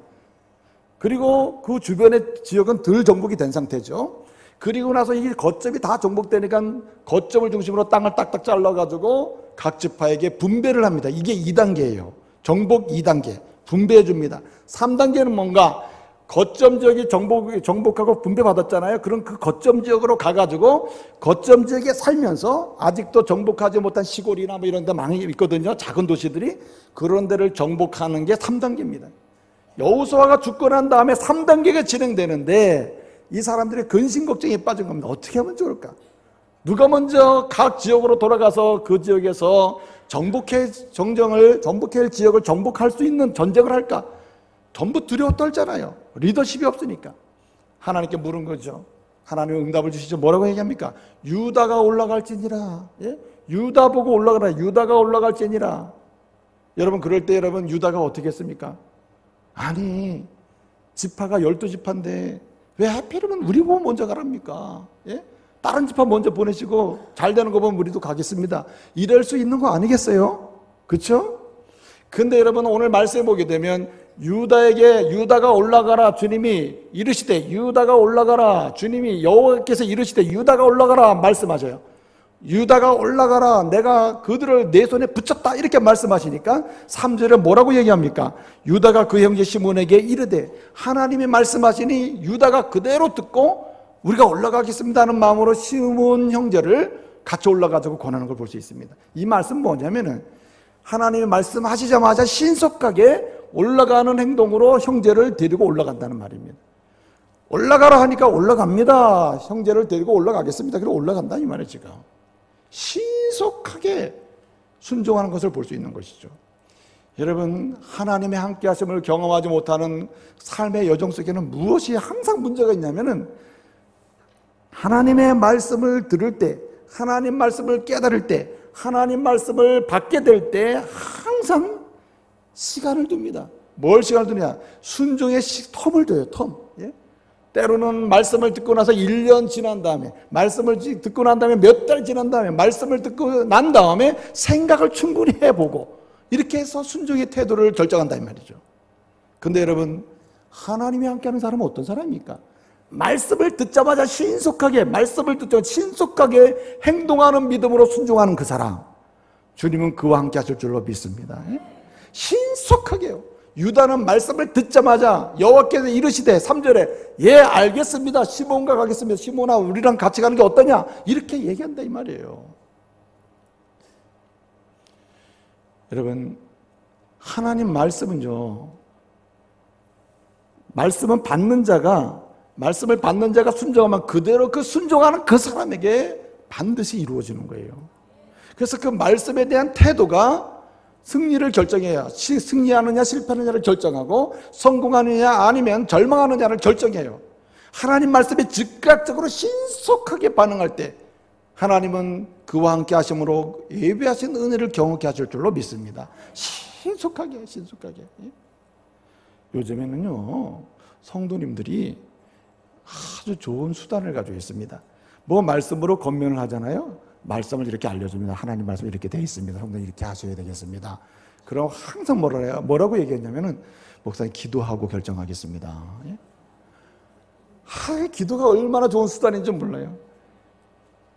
그리고 그 주변의 지역은 덜 정복이 된 상태죠. 그리고 나서 이 거점이 다 정복되니까 거점을 중심으로 땅을 딱딱 잘라가지고 각 지파에게 분배를 합니다. 이게 2단계예요. 정복 2단계. 분배해 줍니다. 3단계는 뭔가 거점 지역이 정복하고 분배받았잖아요. 그럼 그 거점 지역으로 가가지고 거점 지역에 살면서 아직도 정복하지 못한 시골이나 이런 데 많이 있거든요. 작은 도시들이. 그런 데를 정복하는 게 3단계입니다. 여호수아가 죽고 난 다음에 3단계가 진행되는데 이 사람들이 근심 걱정에 빠진 겁니다. 어떻게 하면 좋을까? 누가 먼저 각 지역으로 돌아가서 그 지역에서 정복할 지역을 정복할 수 있는 전쟁을 할까? 전부 두려워 떨잖아요. 리더십이 없으니까. 하나님께 물은 거죠. 하나님은 응답을 주시죠. 뭐라고 얘기합니까? 유다가 올라갈지니라. 예? 유다 보고 올라가라. 유다가 올라갈지니라. 여러분 그럴 때 여러분 유다가 어떻게 했습니까? 아니 지파가 12지파인데 왜 하필이면 우리 보고 먼저 가랍니까? 예? 다른 지파 먼저 보내시고 잘 되는 거 보면 우리도 가겠습니다. 이럴 수 있는 거 아니겠어요? 그렇죠? 근데 여러분 오늘 말씀해 보게 되면 유다가 올라가라 주님이 이르시되 유다가 올라가라 주님이 여호와께서 이르시되 유다가 올라가라 말씀하셔요. 유다가 올라가라 내가 그들을 내 손에 붙였다 이렇게 말씀하시니까 3절에 뭐라고 얘기합니까? 유다가 그 형제 시몬에게 이르되 하나님이 말씀하시니 유다가 그대로 듣고 우리가 올라가겠습니다 하는 마음으로 시몬 형제를 같이 올라가지고 권하는 걸 볼 수 있습니다. 이 말씀 뭐냐면은 하나님의 말씀하시자마자 신속하게 올라가는 행동으로 형제를 데리고 올라간다는 말입니다. 올라가라 하니까 올라갑니다. 형제를 데리고 올라가겠습니다. 그리고 올라간다 이 말이에요. 지금 신속하게 순종하는 것을 볼 수 있는 것이죠. 여러분, 하나님의 함께 하심을 경험하지 못하는 삶의 여정 속에는 무엇이 항상 문제가 있냐면은 하나님의 말씀을 들을 때, 하나님 말씀을 깨달을 때, 하나님 말씀을 받게 될 때 항상 시간을 둡니다. 뭘 시간을 두냐? 순종의 텀을 둬요. 텀. 예? 때로는 말씀을 듣고 나서 1년 지난 다음에, 말씀을 듣고 난 다음에 몇 달 지난 다음에, 말씀을 듣고 난 다음에 생각을 충분히 해보고 이렇게 해서 순종의 태도를 결정한다 이 말이죠. 근데 여러분, 하나님이 함께하는 사람은 어떤 사람입니까? 말씀을 듣자마자 신속하게, 말씀을 듣자마자 신속하게 행동하는 믿음으로 순종하는 그 사람, 주님은 그와 함께 하실 줄로 믿습니다. 신속하게요. 유다는 말씀을 듣자마자 여호와께서 이르시되 3절에 예 알겠습니다. 시몬과 가겠습니다. 시몬아 우리랑 같이 가는 게 어떠냐? 이렇게 얘기한다 이 말이에요. 여러분, 하나님 말씀은요, 말씀은 말씀을 받는 자가 순종하면 그대로 그 순종하는 그 사람에게 반드시 이루어지는 거예요. 그래서 그 말씀에 대한 태도가 승리를 결정해요. 승리하느냐 실패하느냐를 결정하고 성공하느냐 아니면 절망하느냐를 결정해요. 하나님 말씀에 즉각적으로 신속하게 반응할 때 하나님은 그와 함께 하심으로 예비하신 은혜를 경험케 하실 줄로 믿습니다. 신속하게. 요즘에는요, 성도님들이 아주 좋은 수단을 가지고 있습니다. 뭐 말씀으로 권면을 하잖아요. 말씀을 이렇게 알려줍니다. 하나님 말씀이 이렇게 되어 있습니다. 성도님 이렇게 하셔야 되겠습니다. 그럼 항상 뭐라고 얘기했냐면은 목사님 기도하고 결정하겠습니다. 예? 기도가 얼마나 좋은 수단인지 몰라요.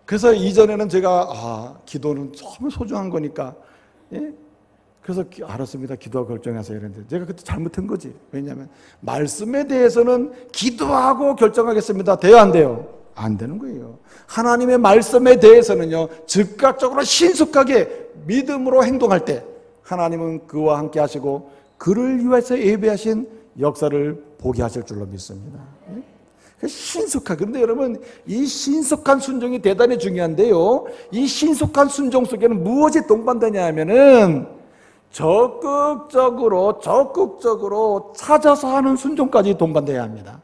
그래서 이전에는 제가 기도는 정말 소중한 거니까, 예? 그래서 알았습니다. 기도하고 결정하세요. 이랬는데 제가 그때 잘못한 거지. 왜냐하면 말씀에 대해서는 기도하고 결정하겠습니다. 돼요 안 돼요? 안 되는 거예요. 하나님의 말씀에 대해서는요, 즉각적으로 신속하게 믿음으로 행동할 때 하나님은 그와 함께 하시고 그를 위해서 예배하신 역사를 보게 하실 줄로 믿습니다. 신속하게. 그런데 여러분, 이 신속한 순종이 대단히 중요한데요, 이 신속한 순종 속에는 무엇이 동반되냐 하면은 적극적으로 찾아서 하는 순종까지 동반돼야 합니다.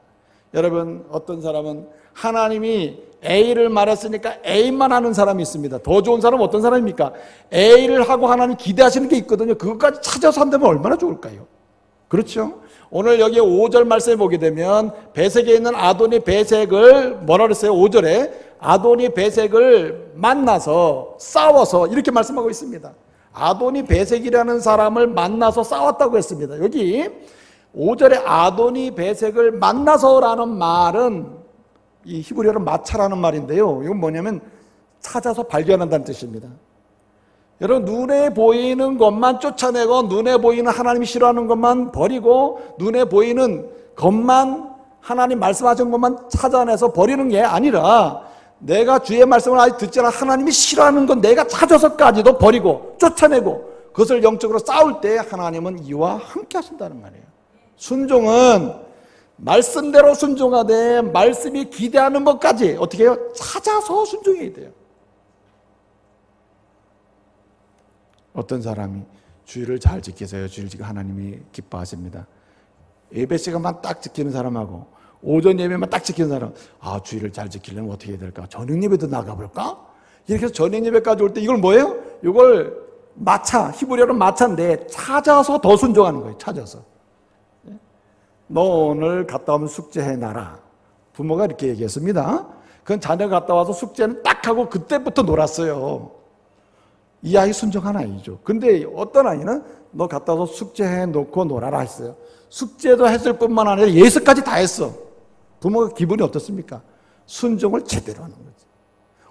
여러분, 어떤 사람은 하나님이 A를 말했으니까 A만 하는 사람이 있습니다. 더 좋은 사람은 어떤 사람입니까? A를 하고 하나님 기대하시는 게 있거든요. 그것까지 찾아서 한다면 얼마나 좋을까요? 그렇죠? 오늘 여기 5절 말씀에 보게 되면 베색에 있는 아도니 베색을 뭐라 그랬어요? 5절에 아도니 베색을 만나서 싸워서 이렇게 말씀하고 있습니다. 아도니 베색이라는 사람을 만나서 싸웠다고 했습니다. 여기 5절에 아도니 베색을 만나서라는 말은 이 히브리어로 마차라는 말인데요, 이건 뭐냐면 찾아서 발견한다는 뜻입니다. 여러분, 눈에 보이는 것만 쫓아내고 눈에 보이는 하나님이 싫어하는 것만 버리고 눈에 보이는 것만 하나님 말씀하신 것만 찾아내서 버리는 게 아니라 내가 주의 말씀을 아직 듣지 않아 하나님이 싫어하는 건 내가 찾아서까지도 버리고 쫓아내고 그것을 영적으로 싸울 때 하나님은 이와 함께 하신다는 말이에요. 순종은 말씀대로 순종하되 말씀이 기대하는 것까지 어떻게 해요? 찾아서 순종해야 돼요. 어떤 사람이 주의를 잘 지키세요. 주의를 지키고 하나님이 기뻐하십니다. 예배 시간만 딱 지키는 사람하고 오전 예배만 딱 지키는 사람, 주의를 잘 지키려면 어떻게 해야 될까? 저녁 예배도 나가볼까? 이렇게 해서 저녁 예배까지 올 때 이걸 뭐예요? 이걸 히브리어로 마차인데 찾아서 더 순종하는 거예요. 찾아서. 너 오늘 갔다 오면 숙제해놔라. 부모가 이렇게 얘기했습니다. 그건 자녀가 갔다 와서 숙제는 딱 하고 그때부터 놀았어요. 이 아이 순종한 아이죠. 근데 어떤 아이는 너 갔다 와서 숙제해놓고 놀아라 했어요. 숙제도 했을 뿐만 아니라 예습까지 다 했어. 부모가 기분이 어떻습니까? 순종을 제대로 하는 거지.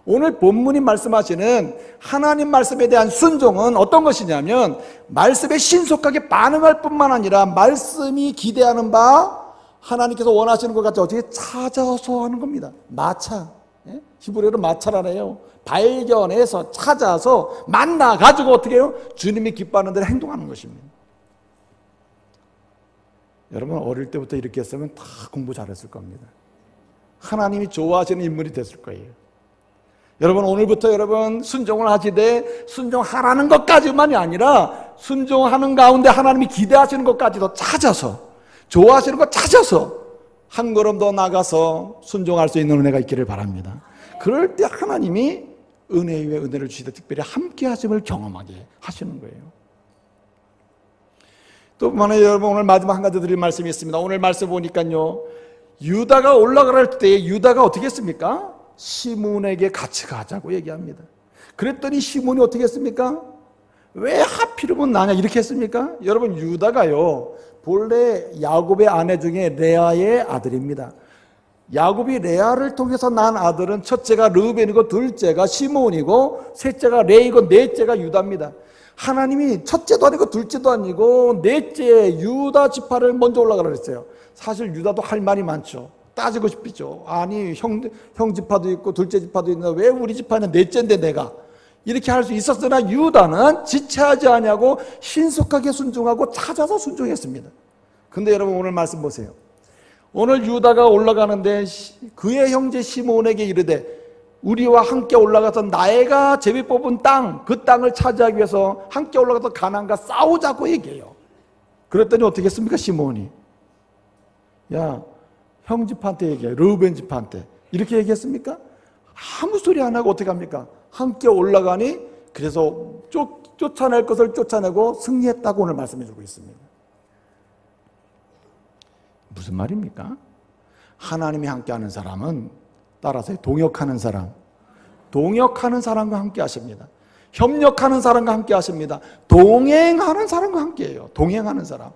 오늘 본문이 말씀하시는 하나님 말씀에 대한 순종은 어떤 것이냐면 말씀에 신속하게 반응할 뿐만 아니라 말씀이 기대하는 바 하나님께서 원하시는 것 같이 어떻게 찾아서 하는 겁니다. 마차. 히브리어로 마차라네요. 발견해서 찾아서 만나가지고 어떻게 해요? 주님이 기뻐하는 대로 행동하는 것입니다. 여러분 어릴 때부터 이렇게 했으면 다 공부 잘했을 겁니다. 하나님이 좋아하시는 인물이 됐을 거예요. 여러분 오늘부터 여러분 순종을 하시되 순종하라는 것까지만이 아니라 순종하는 가운데 하나님이 기대하시는 것까지도 찾아서 좋아하시는 것 찾아서 한 걸음 더 나가서 순종할 수 있는 은혜가 있기를 바랍니다. 그럴 때 하나님이 은혜 위에 은혜를 주시되 특별히 함께 하심을 경험하게 하시는 거예요. 또 만약에 여러분 오늘 마지막 한 가지 드릴 말씀이 있습니다. 오늘 말씀 보니까요, 유다가 올라갈 때 유다가 어떻게 했습니까? 시몬에게 같이 가자고 얘기합니다. 그랬더니 시몬이 어떻게 했습니까? 왜 하필이면 나냐 이렇게 했습니까? 여러분 유다가요 본래 야곱의 아내 중에 레아의 아들입니다. 야곱이 레아를 통해서 낳은 아들은 첫째가 르우벤이고 둘째가 시몬이고 셋째가 레이고 넷째가 유다입니다. 하나님이 첫째도 아니고 둘째도 아니고 넷째 유다 지파를 먼저 올라가라 그랬어요. 사실 유다도 할 말이 많죠. 따지고 싶죠. 아니 형 지파도 있고 둘째 지파도 있는데 왜 우리 지파는 넷째인데 내가 이렇게 할 수 있었으나 유다는 지체하지 아니하고 신속하게 순종하고 찾아서 순종했습니다. 근데 여러분 오늘 말씀 보세요. 오늘 유다가 올라가는데 그의 형제 시몬에게 이르되 우리와 함께 올라가서 나애가 제비 뽑은 땅 그 땅을 차지하기 위해서 함께 올라가서 가나안과 싸우자고 얘기해요. 그랬더니 어떻게 했습니까? 시몬이 야 형 집한테 얘기해. 르우벤 집한테 이렇게 얘기했습니까? 아무 소리 안 하고 어떻게 합니까? 함께 올라가니 그래서 쫓아낼 것을 쫓아내고 승리했다고 오늘 말씀해 주고 있습니다. 무슨 말입니까? 하나님이 함께하는 사람은 따라서 동역하는 사람과 함께 하십니다. 협력하는 사람과 함께 하십니다. 동행하는 사람과 함께 해요. 동행하는 사람.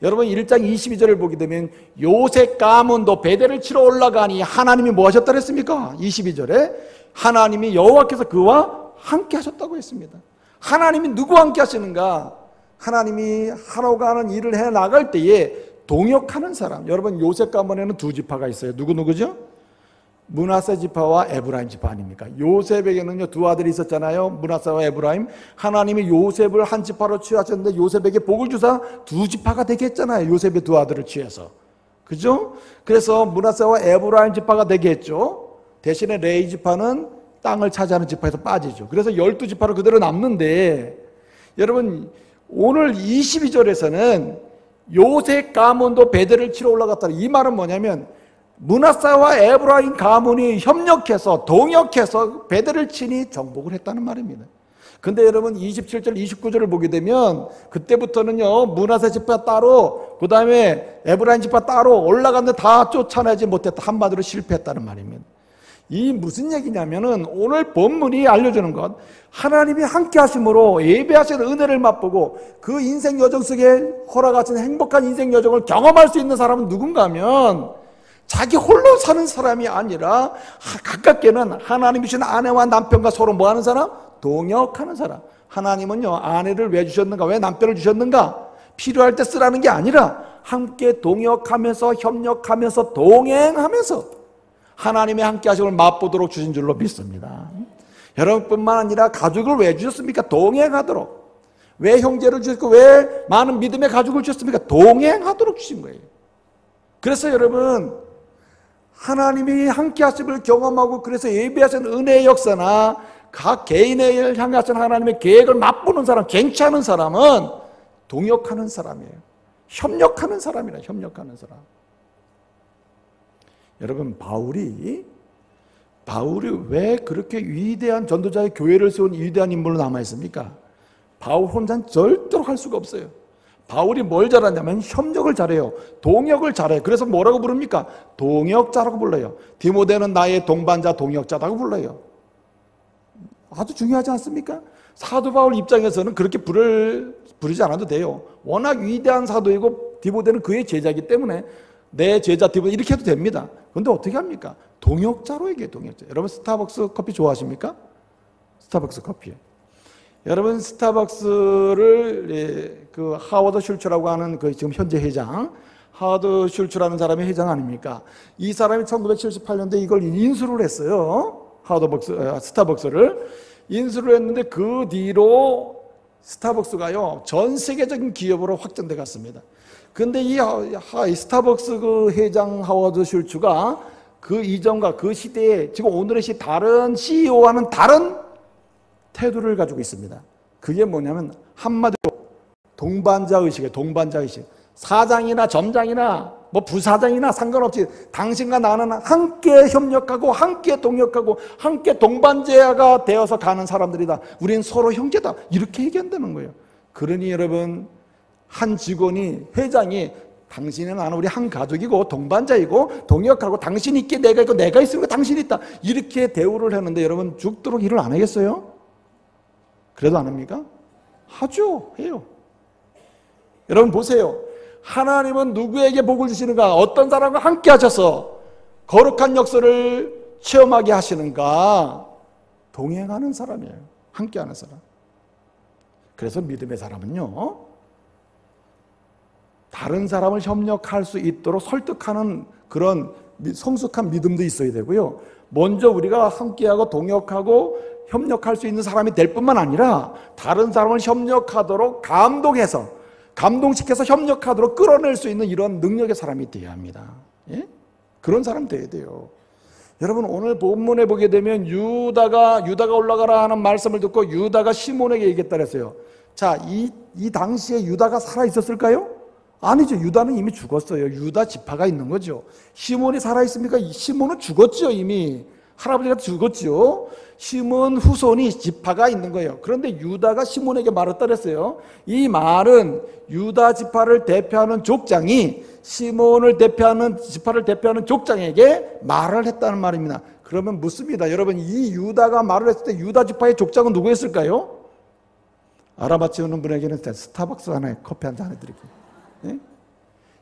여러분 1장 22절을 보게 되면 요셉 가문도 베델을 치러 올라가니 하나님이 뭐 하셨다 그랬습니까? 22절에 하나님이 여호와께서 그와 함께 하셨다고 했습니다. 하나님이 누구와 함께 하시는가? 하나님이 하러 가는 일을 해 나갈 때에 동역하는 사람. 여러분 요셉 가문에는 두 지파가 있어요. 누구죠? 므낫세 지파와 에브라임 지파 아닙니까? 요셉에게는요 두 아들이 있었잖아요. 므낫세와 에브라임. 하나님이 요셉을 한 지파로 취하셨는데 요셉에게 복을 주사 두 지파가 되게 했잖아요. 요셉의 두 아들을 취해서. 그죠? 그래서 므낫세와 에브라임 지파가 되게 했죠. 대신에 레위 지파는 땅을 차지하는 지파에서 빠지죠. 그래서 12지파로 그대로 남는데 여러분 오늘 22절에서는 요셉 가문도 베델을 치러 올라갔다. 이 말은 뭐냐면 므낫세와 에브라임 가문이 협력해서 동역해서 베델을 치니 정복을 했다는 말입니다. 근데 여러분 27절 29절을 보게 되면 그때부터는요 므낫세 지파 따로 그 다음에 에브라임 지파 따로 올라갔는데 다 쫓아내지 못했다. 한마디로 실패했다는 말입니다. 이 무슨 얘기냐면은 오늘 본문이 알려주는 것 하나님이 함께 하심으로 예배하시는 은혜를 맛보고 그 인생 여정 속에 허락하신 행복한 인생 여정을 경험할 수 있는 사람은 누군가 하면 자기 홀로 사는 사람이 아니라 가깝게는 하나님이 주신 아내와 남편과 서로 뭐 하는 사람? 동역하는 사람. 하나님은요 아내를 왜 주셨는가? 왜 남편을 주셨는가? 필요할 때 쓰라는 게 아니라 함께 동역하면서 협력하면서 동행하면서 하나님의 함께 하심을 맛보도록 주신 줄로 믿습니다. 여러분뿐만 아니라 가족을 왜 주셨습니까? 동행하도록. 왜 형제를 주셨고 왜 많은 믿음의 가족을 주셨습니까? 동행하도록 주신 거예요. 그래서 여러분 하나님이 함께 하심을 경험하고 그래서 예배하신 은혜의 역사나 각 개인을 향하신 하나님의 계획을 맛보는 사람, 갱치하는 사람은 동역하는 사람이에요. 협력하는 사람이라 협력하는 사람. 여러분 바울이 왜 그렇게 위대한 전도자의 교회를 세운 위대한 인물로 남아있습니까? 바울 혼자는 절대로 할 수가 없어요. 바울이 뭘 잘하냐면 협력을 잘해요. 동역을 잘해요. 그래서 뭐라고 부릅니까? 동역자라고 불러요. 디모데는 나의 동반자 동역자라고 불러요. 아주 중요하지 않습니까? 사도 바울 입장에서는 그렇게 부르지 않아도 돼요. 워낙 위대한 사도이고 디모데는 그의 제자이기 때문에 내 제자 디모데 이렇게 해도 됩니다. 그런데 어떻게 합니까? 동역자로 얘기해요. 동역자. 여러분 스타벅스 커피 좋아하십니까? 스타벅스 커피. 여러분 스타벅스를 그 하워드 슐츠라고 하는 그 지금 현재 회장 하워드 슐츠라는 사람이 회장 아닙니까? 이 사람이 1978년도에 이걸 인수를 했어요. 스타벅스를 인수를 했는데 그 뒤로 스타벅스가요 전 세계적인 기업으로 확장돼 갔습니다. 근데 이 스타벅스 그 회장 하워드 슐츠가 그 이전과 그 시대에 지금 오늘의 다른 CEO와는 다른 태도를 가지고 있습니다. 그게 뭐냐면 한마디로 동반자의식이에요. 동반자의식. 사장이나 점장이나 뭐 부사장이나 상관없이 당신과 나는 함께 협력하고 함께 동역하고 함께 동반자가 되어서 가는 사람들이다. 우린 서로 형제다. 이렇게 얘기한다는 거예요. 그러니 여러분 한 직원이 회장이 당신은 나는 우리 한 가족이고 동반자이고 동역하고 당신이 있기에 내가 있고 내가 있으니까 당신이 있다. 이렇게 대우를 하는데 여러분 죽도록 일을 안 하겠어요? 그래도 안 합니까? 하죠. 해요. 여러분 보세요. 하나님은 누구에게 복을 주시는가? 어떤 사람과 함께 하셔서 거룩한 역사를 체험하게 하시는가? 동행하는 사람이에요. 함께하는 사람. 그래서 믿음의 사람은요 다른 사람을 협력할 수 있도록 설득하는 그런 성숙한 믿음도 있어야 되고요. 먼저 우리가 함께하고 동역하고 협력할 수 있는 사람이 될 뿐만 아니라 다른 사람을 협력하도록 감동시켜서 협력하도록 끌어낼 수 있는 이런 능력의 사람이 되어야 합니다. 예? 그런 사람 되어야 돼요. 여러분 오늘 본문에 보게 되면 유다가 올라가라 하는 말씀을 듣고 유다가 시몬에게 얘기했다 그랬어요. 자, 이 당시에 유다가 살아 있었을까요? 아니죠. 유다는 이미 죽었어요. 유다 지파가 있는 거죠. 시몬이 살아있습니까? 시몬은 죽었죠. 이미 할아버지가 죽었죠. 시몬 후손이 지파가 있는 거예요. 그런데 유다가 시몬에게 말했다 그랬어요. 이 말은 유다 지파를 대표하는 족장이 시몬을 대표하는 지파를 대표하는 족장에게 말을 했다는 말입니다. 그러면 묻습니다. 여러분 이 유다가 말을 했을 때 유다 지파의 족장은 누구였을까요? 알아맞히는 분에게는 스타벅스 하나에 커피 한 잔 해드릴게요. 예?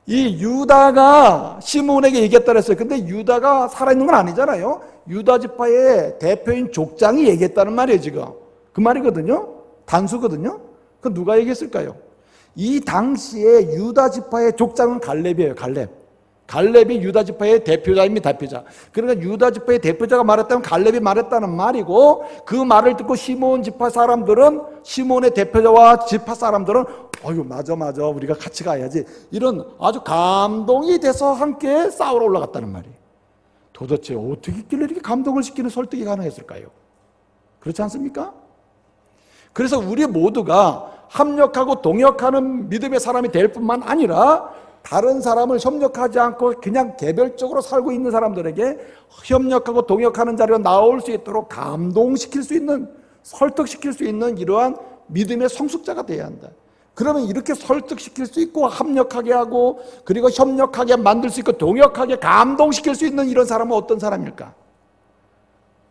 이 유다가 시몬에게 얘기했다 그랬어요. 근데 유다가 살아있는 건 아니잖아요. 유다 지파의 대표인 족장이 얘기했다는 말이에요. 지금 그 말이거든요. 단수거든요. 그 누가 얘기했을까요? 이 당시에 유다 지파의 족장은 갈렙이에요. 갈렙이 유다 지파의 대표자입니다. 대표자. 그러니까 유다 지파의 대표자가 말했다면 갈렙이 말했다는 말이고, 그 말을 듣고 시몬 지파 사람들은, 시몬의 대표자와 지파 사람들은 어휴 맞아 우리가 같이 가야지, 이런 아주 감동이 돼서 함께 싸우러 올라갔다는 말이에요. 도대체 어떻게 있길래 이렇게 감동을 시키는 설득이 가능했을까요? 그렇지 않습니까? 그래서 우리 모두가 합력하고 동역하는 믿음의 사람이 될 뿐만 아니라 다른 사람을 협력하지 않고 그냥 개별적으로 살고 있는 사람들에게 협력하고 동역하는 자리로 나올 수 있도록 감동시킬 수 있는, 설득시킬 수 있는 이러한 믿음의 성숙자가 되어야 한다. 그러면 이렇게 설득시킬 수 있고 합력하게 하고 그리고 협력하게 만들 수 있고 동역하게 감동시킬 수 있는 이런 사람은 어떤 사람일까?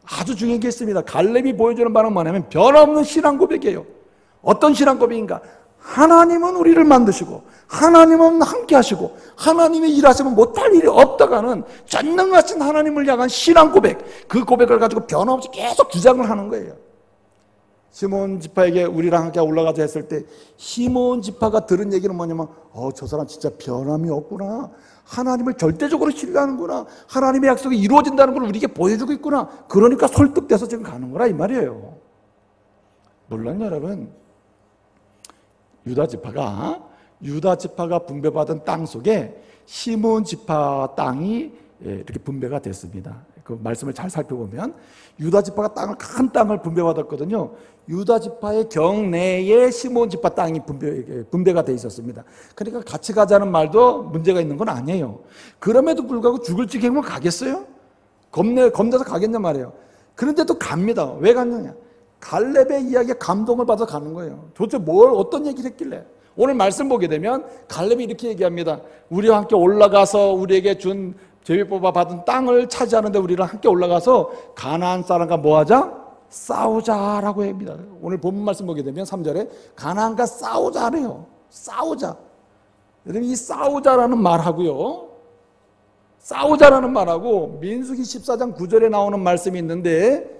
아주 중요한 게 있습니다. 갈렙이 보여주는 바는 뭐냐면 변함없는 신앙 고백이에요. 어떤 신앙 고백인가? 하나님은 우리를 만드시고 하나님은 함께 하시고 하나님이 일하시면 못할 일이 없다가는 전능하신 하나님을 향한 신앙 고백, 그 고백을 가지고 변함없이 계속 주장을 하는 거예요. 시몬 지파에게 우리랑 함께 올라가자 했을 때 시몬 지파가 들은 얘기는 뭐냐면 저 사람 진짜 변함이 없구나, 하나님을 절대적으로 신뢰하는구나, 하나님의 약속이 이루어진다는 걸 우리에게 보여주고 있구나, 그러니까 설득돼서 지금 가는 거라 이 말이에요. 물론 여러분 유다 지파가 분배받은 땅 속에 시몬 지파 땅이 이렇게 분배가 됐습니다. 그 말씀을 잘 살펴보면 유다 지파가 큰 땅을 분배받았거든요. 유다 지파의 경내에 시몬 지파 땅이 분배가 돼 있었습니다. 그러니까 같이 가자는 말도 문제가 있는 건 아니에요. 그럼에도 불구하고 죽을 지경은 가겠어요? 겁내서 가겠냐 말이에요. 그런데도 갑니다. 왜 갔느냐? 갈렙의 이야기에 감동을 받아 가는 거예요. 도대체 어떤 얘기를 했길래? 오늘 말씀 보게 되면 갈렙이 이렇게 얘기합니다. 우리와 함께 올라가서 우리에게 준 제비 뽑아 받은 땅을 차지하는데 우리랑 함께 올라가서 가나안 사람과 뭐하자? 싸우자라고 합니다. 오늘 본문 말씀 보게 되면 3절에 가나안과 싸우자래요. 싸우자. 여러분 이 싸우자라는 말하고요, 싸우자라는 말하고 민수기 14장 9절에 나오는 말씀이 있는데,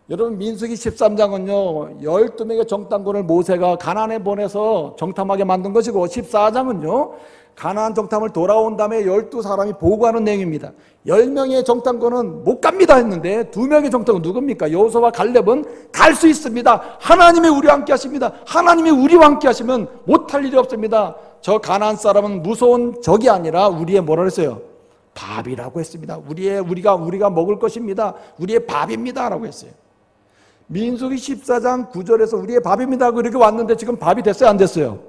여러분 민수기 13장은요 12명의 정탐꾼을 모세가 가나안에 보내서 정탐하게 만든 것이고, 14장은요 가나안 정탐을 돌아온 다음에 12사람이 보고하는 내용입니다. 10명의 정탐꾼은 못 갑니다 했는데 2명의 정탐꾼 누굽니까? 여호수아와 갈렙은 갈 수 있습니다. 하나님이 우리와 함께 하십니다. 하나님이 우리와 함께 하시면 못할 일이 없습니다. 저 가나안 사람은 무서운 적이 아니라 우리의 뭐라 그랬어요? 밥이라고 했습니다. 우리가 먹을 것입니다. 우리의 밥입니다 라고 했어요. 민수기 14장 9절에서 우리의 밥입니다 하고 이렇게 왔는데 지금 밥이 됐어요 안 됐어요?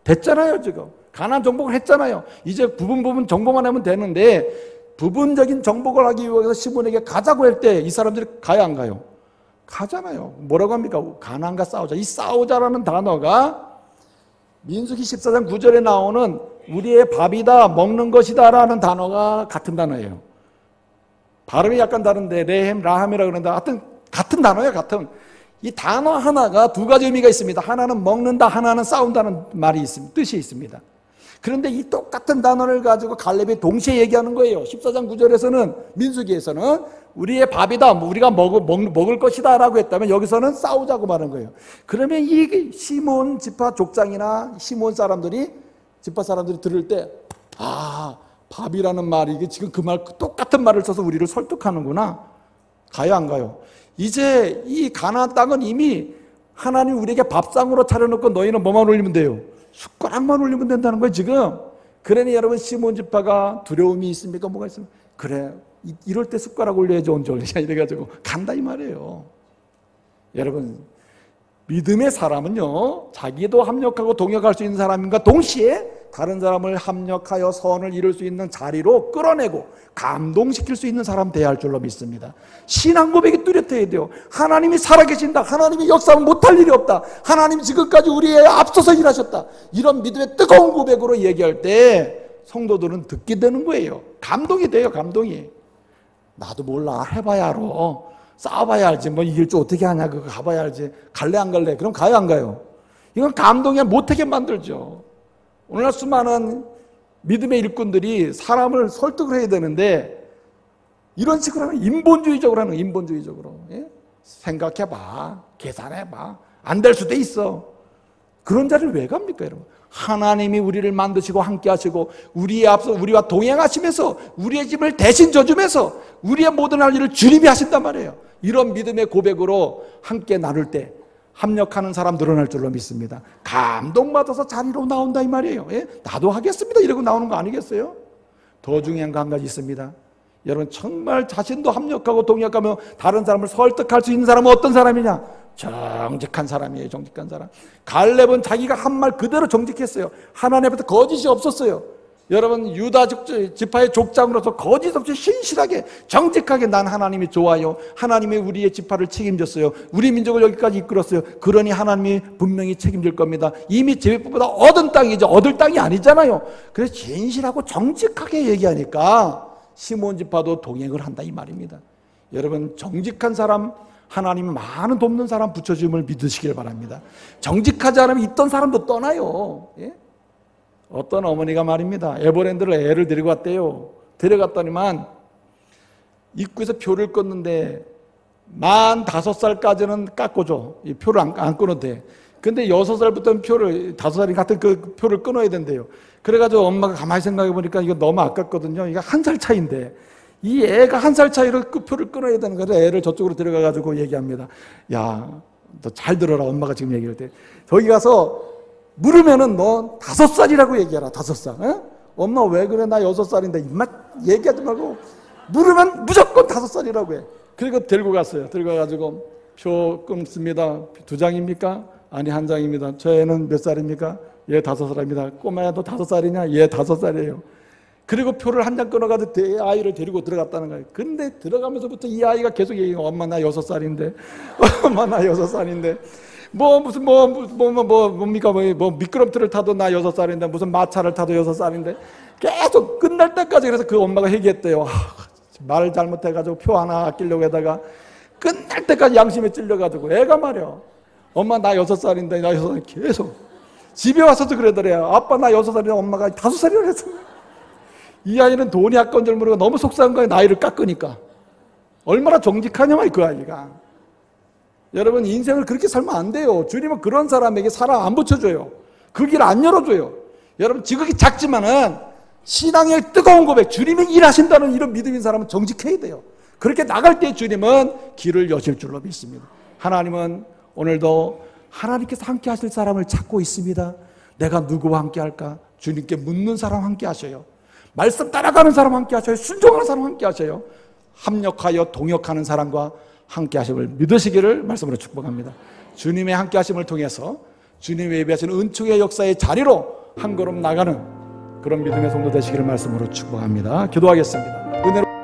됐잖아요. 지금 가나안 정복을 했잖아요. 이제 부분 정복만 하면 되는데 부분적인 정복을 하기 위해서 시몬에게 가자고 할 때 이 사람들이 가야 안 가요? 가잖아요. 뭐라고 합니까? 가나안과 싸우자. 이 싸우자라는 단어가 민수기 14장 9절에 나오는 우리의 밥이다 먹는 것이다 라는 단어가 같은 단어예요. 발음이 약간 다른데 레헴 라함이라고 그러는데 하여튼 같은 단어예요. 같은. 이 단어 하나가 두 가지 의미가 있습니다. 하나는 먹는다, 하나는 싸운다는 말이 있습니다. 뜻이 있습니다. 그런데 이 똑같은 단어를 가지고 갈렙이 동시에 얘기하는 거예요. 14장 9절에서는 민수기에서는 우리의 밥이다, 우리가 먹을 것이다 라고 했다면 여기서는 싸우자고 말하는 거예요. 그러면 이 시몬 지파 족장이나 시몬 사람들이 지파 사람들이 들을 때 밥이라는 말이 이게 지금 그 말 똑같은 말을 써서 우리를 설득하는구나. 가요 안 가요? 이제 이 가나안 땅은 이미 하나님 우리에게 밥상으로 차려놓고 너희는 뭐만 올리면 돼요? 숟가락만 올리면 된다는 거예요 지금. 그러니 여러분 시몬 지파가 두려움이 있습니까? 뭐가 있습니까? 그래 이럴 때 숟가락 올려야지 언제 올리냐 이래가지고 간다 이 말이에요. 여러분 믿음의 사람은요 자기도 합력하고 동역할 수 있는 사람인가 동시에 다른 사람을 합력하여 선을 이룰 수 있는 자리로 끌어내고 감동시킬 수 있는 사람 돼야 할 줄로 믿습니다. 신앙 고백이 뚜렷해야 돼요. 하나님이 살아계신다. 하나님이 역사하면 못할 일이 없다. 하나님 지금까지 우리에 앞서서 일하셨다. 이런 믿음의 뜨거운 고백으로 얘기할 때 성도들은 듣게 되는 거예요. 감동이 돼요. 감동이. 나도 몰라. 해봐야 알아. 싸워봐야 알지. 뭐 이길 줄 어떻게 하냐. 그거 가봐야 알지. 갈래 안 갈래? 그럼 가요 안 가요? 이건 감동이 못하게 만들죠. 오늘날 수많은 믿음의 일꾼들이 사람을 설득을 해야 되는데 이런 식으로 하는 인본주의적으로 하는 거예요. 인본주의적으로. 예? 생각해봐. 계산해봐. 안 될 수도 있어. 그런 자리를 왜 갑니까 여러분? 하나님이 우리를 만드시고 함께 하시고 우리의 앞서 우리와 동행하시면서 우리의 짐을 대신 져주면서 우리의 모든 할 일을 주님이 하신단 말이에요. 이런 믿음의 고백으로 함께 나눌 때 합력하는 사람 늘어날 줄로 믿습니다. 감동받아서 자리로 나온다 이 말이에요. 예? 나도 하겠습니다 이러고 나오는 거 아니겠어요? 더 중요한 거 한 가지 있습니다. 여러분 정말 자신도 합력하고 동역하며 다른 사람을 설득할 수 있는 사람은 어떤 사람이냐? 정직한 사람이에요. 정직한 사람. 갈렙은 자기가 한 말 그대로 정직했어요. 하나님 앞에 거짓이 없었어요. 여러분 유다 지파의 족장으로서 거짓 없이 신실하게 정직하게 난 하나님이 좋아요. 하나님이 우리의 지파를 책임졌어요. 우리 민족을 여기까지 이끌었어요. 그러니 하나님이 분명히 책임질 겁니다. 이미 제비법보다 얻은 땅이죠. 얻을 땅이 아니잖아요. 그래서 진실하고 정직하게 얘기하니까 시몬 지파도 동행을 한다 이 말입니다. 여러분 정직한 사람 하나님이 많은 돕는 사람 붙여줌을 믿으시길 바랍니다. 정직하지 않으면 있던 사람도 떠나요. 예? 어떤 어머니가 말입니다. 에버랜드를 애를 데리고 왔대요. 데려갔더니만 입구에서 표를 끊는데 만 5살까지는 깎아줘. 이 표를 안 끊어도 돼. 근데 6살부터는 표를 5살이 같은 그 표를 끊어야 된대요. 그래가지고 엄마가 가만히 생각해 보니까 이거 너무 아깝거든요. 이거 1살 차이인데 이 애가 1살 차이로 그 표를 끊어야 되는 거예요. 애를 저쪽으로 데려가가지고 얘기합니다. 야, 너 잘 들어라. 엄마가 지금 얘기할 때 저기 가서 물으면은 너 5살이라고 얘기해라. 5살. 에? 엄마 왜 그래? 나 6살인데 입맛 얘기하지 말고 물으면 무조건 5살이라고 해. 그리고 데리고 갔어요. 데리고 가가지고 표 끊습니다. 2장입니까? 아니 1장입니다. 저 애는 몇 살입니까? 얘 5살입니다. 꼬마야 너 5살이냐? 얘 5살이에요. 그리고 표를 1장 끊어가지고 아이를 데리고 들어갔다는 거예요. 근데 들어가면서부터 이 아이가 계속 얘기해요. 엄마 나 6살인데 엄마 나 6살인데 뭡니까 미끄럼틀을 타도 나 6살인데 무슨 마차를 타도 6살인데 계속 끝날 때까지. 그래서 그 엄마가 얘기했대요. 말을 잘못해가지고 표 하나 아끼려고 하다가 끝날 때까지 양심에 찔려가지고 애가 말이야. 엄마 나 6살인데 나 6살 계속 집에 와서도 그러더래요. 아빠 나 6살인데 엄마가 5살이라고 했어. 이 아이는 돈이 아까운 줄 모르고 너무 속상한 거예요. 나이를 깎으니까. 얼마나 정직하냐면 그 아이가. 여러분 인생을 그렇게 살면 안 돼요. 주님은 그런 사람에게 사랑 안 붙여줘요. 그 길 안 열어줘요. 여러분 지극히 작지만은 신앙의 뜨거운 고백, 주님이 일하신다는 이런 믿음인 사람은 정직해야 돼요. 그렇게 나갈 때 주님은 길을 여실 줄로 믿습니다. 하나님은 오늘도 하나님께서 함께 하실 사람을 찾고 있습니다. 내가 누구와 함께 할까? 주님께 묻는 사람 함께 하셔요. 말씀 따라가는 사람 함께 하셔요. 순종하는 사람 함께 하셔요. 합력하여 동역하는 사람과 함께 하심을 믿으시기를 말씀으로 축복합니다. 주님의 함께 하심을 통해서 주님이 예비하시는 은총의 역사의 자리로 한 걸음 나가는 그런 믿음의 성도 되시기를 말씀으로 축복합니다. 기도하겠습니다. 은혜로